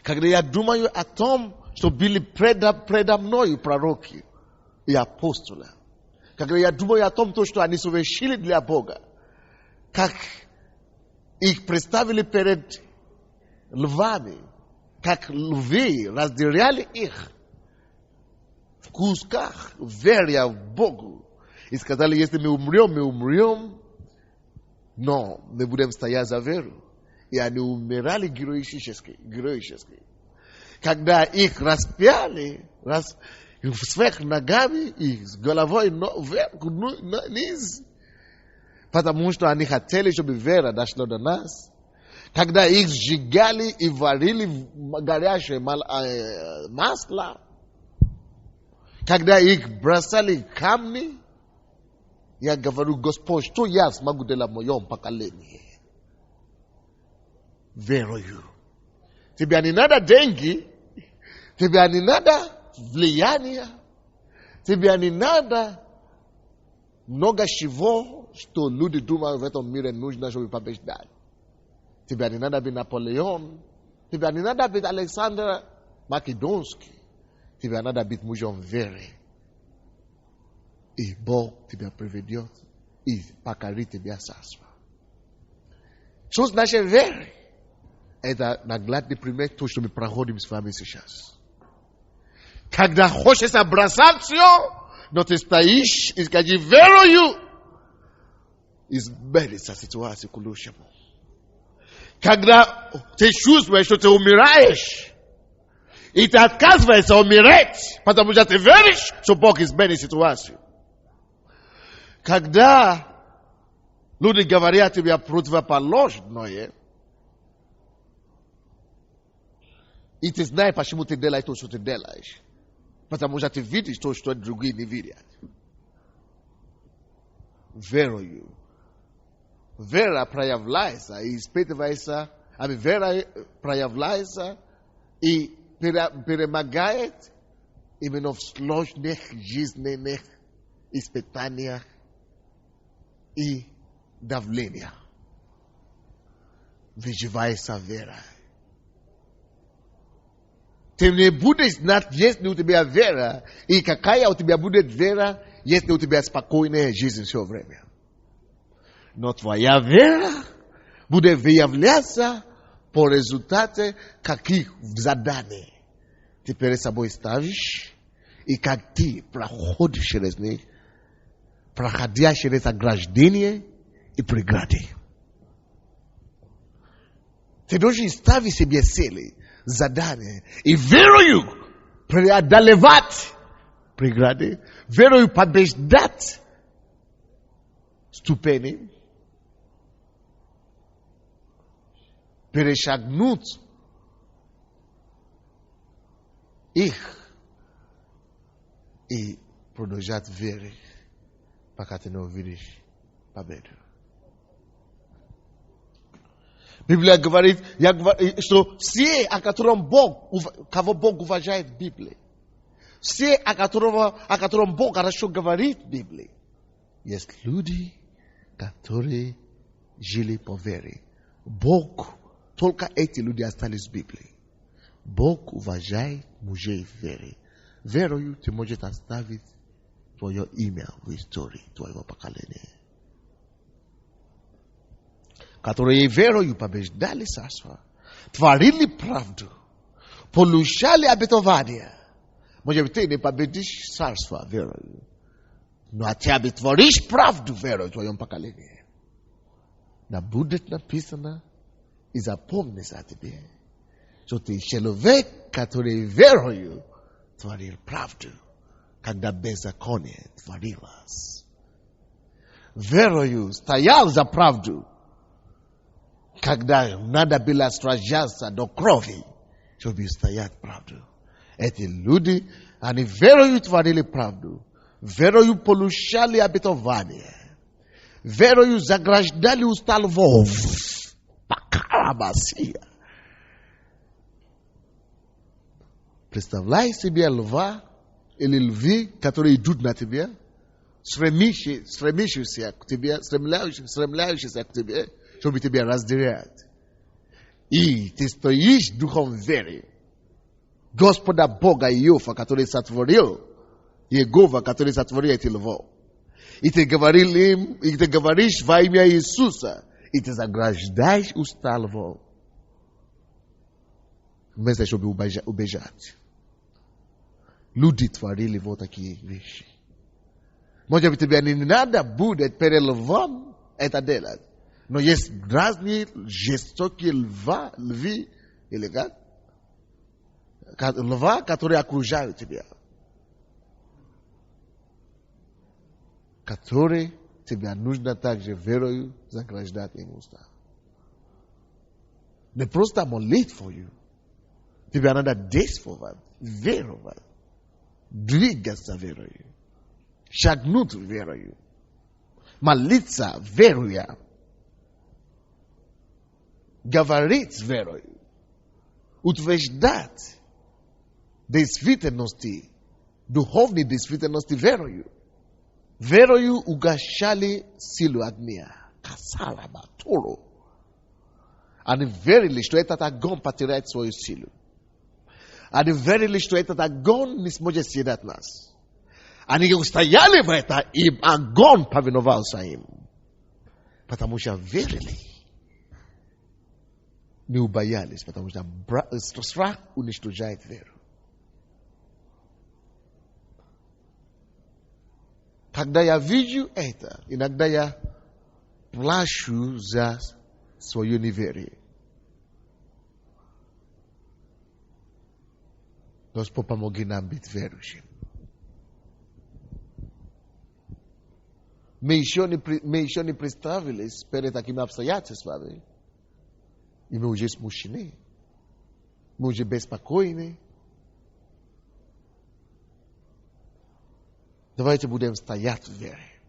когда я думаю о том, что были предо мною пророки и апостолы, когда я думаю о том, что они совершили для Бога, как их представили перед львами, как львы разделяли их в кусках, веря в Богу, и сказали: если мы умрем, но мы будем стоять за веру. И они умирали героически. Когда их распяли, сверх ногами и с головой вверх, вниз, потому что они хотели, чтобы вера дошла до нас. Когда их сжигали и варили в горячее масло, когда их бросали камни, я говорю: Господь, что я смогу делать в моем поколении? Верою. Тебе не надо деньги, тебе не надо влияние, тебе не надо много чего, что люди думают в этом мире нужно, чтобы побеждать. Тебе не надо быть Наполеон, тебе не надо быть Александр Македонский, тебе надо быть мужем веры. И Бог тебя приведет и покорит тебя царство. Что значит вера? Это наглядный пример то, что мы проходим с вами сейчас. Когда хочется бросать все, но ты стоишь и скажешь: верою, изменится ситуация к лучшему. Когда ты чувствуешь, что ты умираешь, и ты отказываешься умереть, потому что ты веришь, что Бог изменит ситуацию. Когда люди говорят тебе противоположное, и ты знаешь, почему ты делаешь то, что ты делаешь, потому что ты видишь то, что другие не видят. Верою. Вера проявляется и испытывается, вера проявляется и перемогает именно в сложных жизненных испытаниях и давлениях. Выживается вера. Ты не будешь знать, если у тебя вера, и какая у тебя будет вера, если у тебя спокойная жизнь все время. Но твоя вера будет выявляться по результату каких заданий ты перед собой ставишь, и как ты проходишь через них, проходя через ограждения и преграды. Ты должен ставить себе цели, задания, и верою преодолевать преграды, верою побеждать ступени, перешагнуть их и продолжать верить, пока ты не увидишь победу. Библия говорит, что все, кого Бог уважает в Библии, все, о котором Бог хорошо говорит в Библии, есть люди, которые жили по вере. Бог, только эти люди остались в Библии. Бог уважает мужей в вере. Верою ты можешь оставить твое имя в истории твоего поколения. Которые верою побеждали царство, творили правду, получали обетование. Может быть, ты не победишь царство верою, но ты творишь правду верою в твоем поколении. Да будет написано и запомнится о тебе, что ты человек, который верою творил правду, когда беззаконие творилось. Верою стоял за правду, когда надо было сражаться до крови, чтобы стоять правду. Эти люди, они верою творили правду, верою получали обетование, верою заграждали уста львов. Покарабасия. Представляй себе льва или львы, которые идут на тебя, стремящиеся к тебе, стремляющиеся к тебе, чтобы тебя разделять. И ты стоишь духом веры. Господа Бога Иова, который сотворил, Иегова, который сотворил эти львов. И ты говоришь во имя Иисуса, и ты заграждаешь уста львов, вместо чтобы убежать. Люди творили вот такие вещи. Может быть, тебе не надо будет перед львом это делать. Но есть разные жестокие львы, или как? Льва, которые окружают тебя. Которые тебе нужно также верою заграждать им уста. Не просто молит for you. Тебе надо действовать, веровать, двигаться верою, шагнуть верою, молиться веруя, говорить верою, утверждать действительности, духовной действительности верою. Верою угашали силу огня. Касалаба, Тору. Они верили, что этот огонь потеряет свою силу. Они верили, что этот огонь не сможет съедать нас. Они устояли в это, и огонь повиновался им. Потому что верили. Не убоялись, потому что страх уничтожает веру. Когда я вижу это, иногда я плачу за свое неверие. Господь, помоги нам быть верующим. Мы еще не представились перед такими обстоятельствами. И мы уже смущены. Мы уже беспокойны. Давайте будем стоять в вере.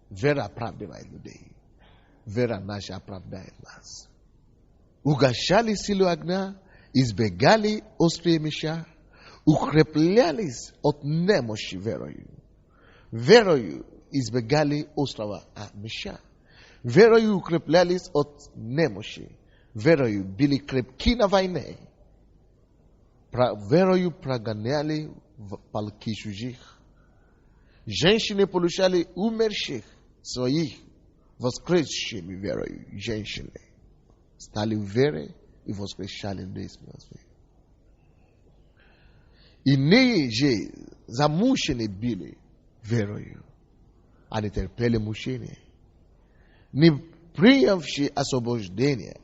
Вера оправдывает людей. Вера наша оправдает нас. Угашали силу огня, избегали острые меча, укреплялись от немощи верою. Верою избегали острого меча. Верою укреплялись от немощи. Верою были крепки на войне. Верою прогоняли полки чужих. Женщины получали умерших своих воскресшими верою. Женщины стали в вере и воскрешали из мертвых. Иные же замучены были верою. Они терпели мучения, не принявши освобождения,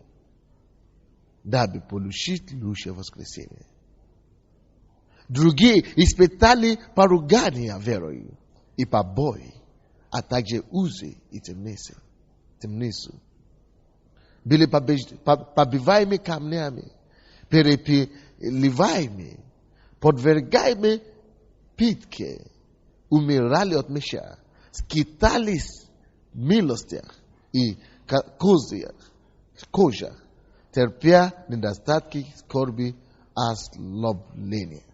дабы получить лучшее воскресение. Другие испытали поругания верою и побои, а также узы и темницу. Были побиваемы камнями, перепиливаемы, подвергаемы пытке, умирали от меча, скитались в милостях и кожах, терпя недостатки, скорби, ослабления.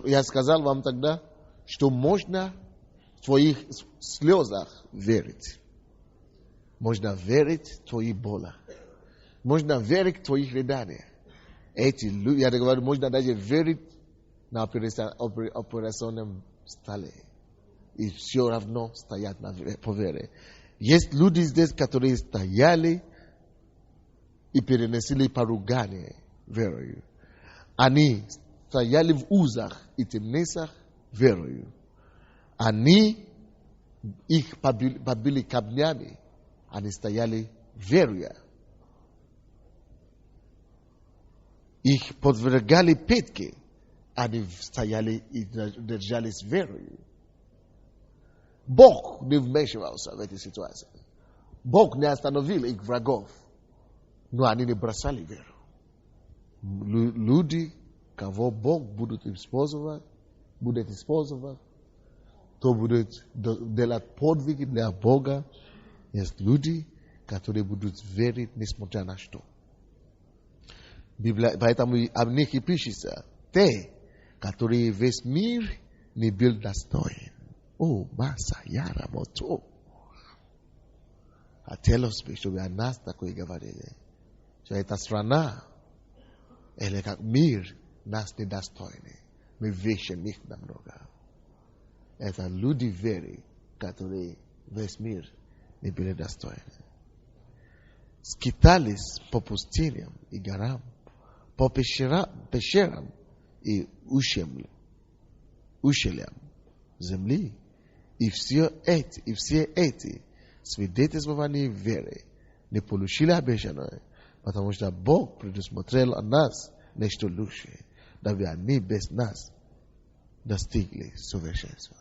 Я сказал вам тогда, что можно в твоих слезах верить. Можно верить в твои боли. Можно верить в твоих рыданиях. Я говорю, можно даже верить на операционном столе. И все равно стоять по вере. Есть люди здесь, которые стояли и переносили поругания верою. Они стояли в узах и темницах верою. Они их побили камнями. Они стояли веруя. Их подвергали пытке. Они стояли и держались верою. Бог не вмешивался в эти ситуации. Бог не остановил их врагов. Но они не бросали веру. Люди, кого Бог будет использовать, то будет делать подвиги для Бога. Есть люди, которые будут верить, несмотря на что. Библия, поэтому об них и пишется. Те, которые весь мир не был достоин. О, Маса, Яра, Мото. Хотелось бы, чтобы о нас такое говорили. Что эта страна, или как мир, нас недостойны. Мы выше них намного. Это люди веры, которые весь мир не были достойны. Скитались по пустыням и горам, по пещерам и ущельям земли. И все эти свидетельствования веры не получили обещанное, потому что Бог предусмотрел о нас нечто лучшее, дабы они без нас достигли совершенства.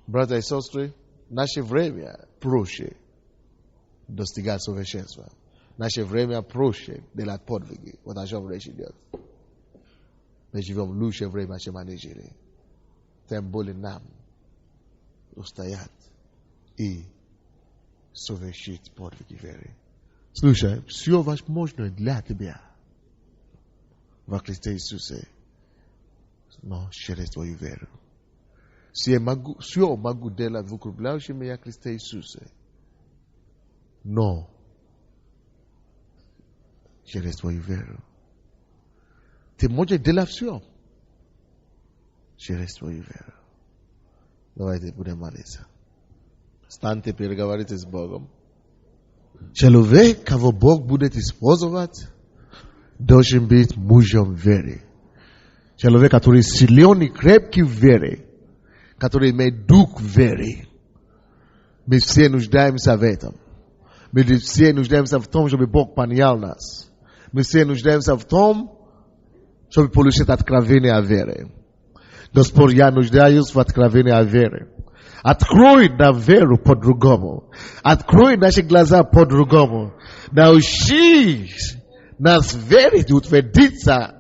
Братья и сестры, наше время проще достигать совершенства. наше время проще делать подвиги. Вот о чем речь идет. Мы живем в лучшее время, чем они жили. Тем более нам устоять и совершить подвиги веры. Слушай, все возможно для тебя во Христе Иисусе, но через твою веру. Все могу делать в укрепляющем меня Христе Иисусе, но через твою веру. Ты можешь делать все через твою веру. Давайте будем молиться. Станьте, переговорите с Богом. Человек, кого Бог будет использовать, должен быть мужем веры. Человек, который силен и крепкий в вере, который имеет дух веры. Мы все нуждаемся в этом. Мы все нуждаемся в том, чтобы Бог понял нас. Мы все нуждаемся в том, чтобы получить откровение веры. Господь, я нуждаюсь в откровении веры. Открой нам веру по-другому. Открой наши глаза по-другому. Научи нас верить и утвердиться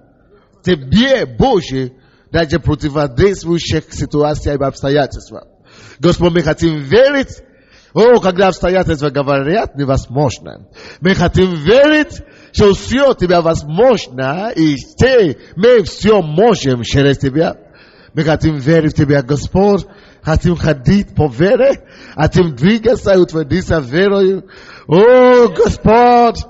в Тебе, Боже, даже противодействующих ситуациях и обстоятельствах. Господь, мы хотим верить, когда обстоятельства говорят невозможно. Мы хотим верить, что все у Тебя возможно, и мы все можем через Тебя. Мы хотим верить в Тебя, Господь. Хотим ходить по вере. Хотим двигаться и утвердиться верою. Господь,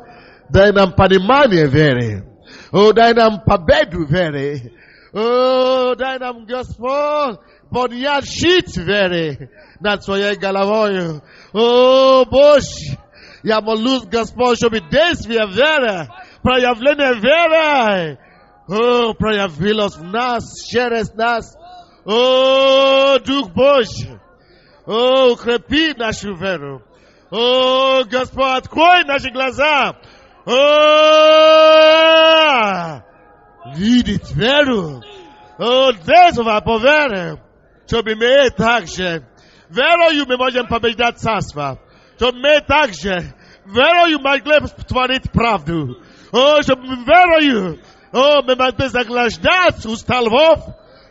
дай нам понимание веры. Дай нам победу веры. Дай нам, Господь, поднять щит веры над своей головой. Боже, я молюсь, Господь, чтобы действие веры, проявление веры, проявилось в нас, через нас. Дух Божий, укрепи нашу веру. Господь, открой наши глаза. Видеть веру. Действовать по вере. Чтобы мы также верою мы можем побеждать царство. Чтобы мы также верою могли творить правду. Чтобы верою мы могли заглаждать у столбов.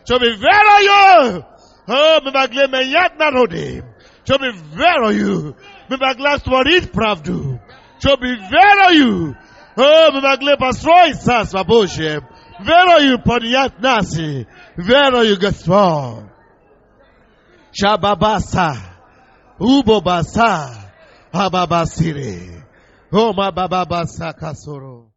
Чтобы верою мы могли менять народы. Чтобы верою мы могли творить правду. Чтобы верою мы могли построить царство Божие. Верою поднять нации. Верою, Господь. Шабабаса. Убобаса. Абабасири. Ома бабабаса касуро.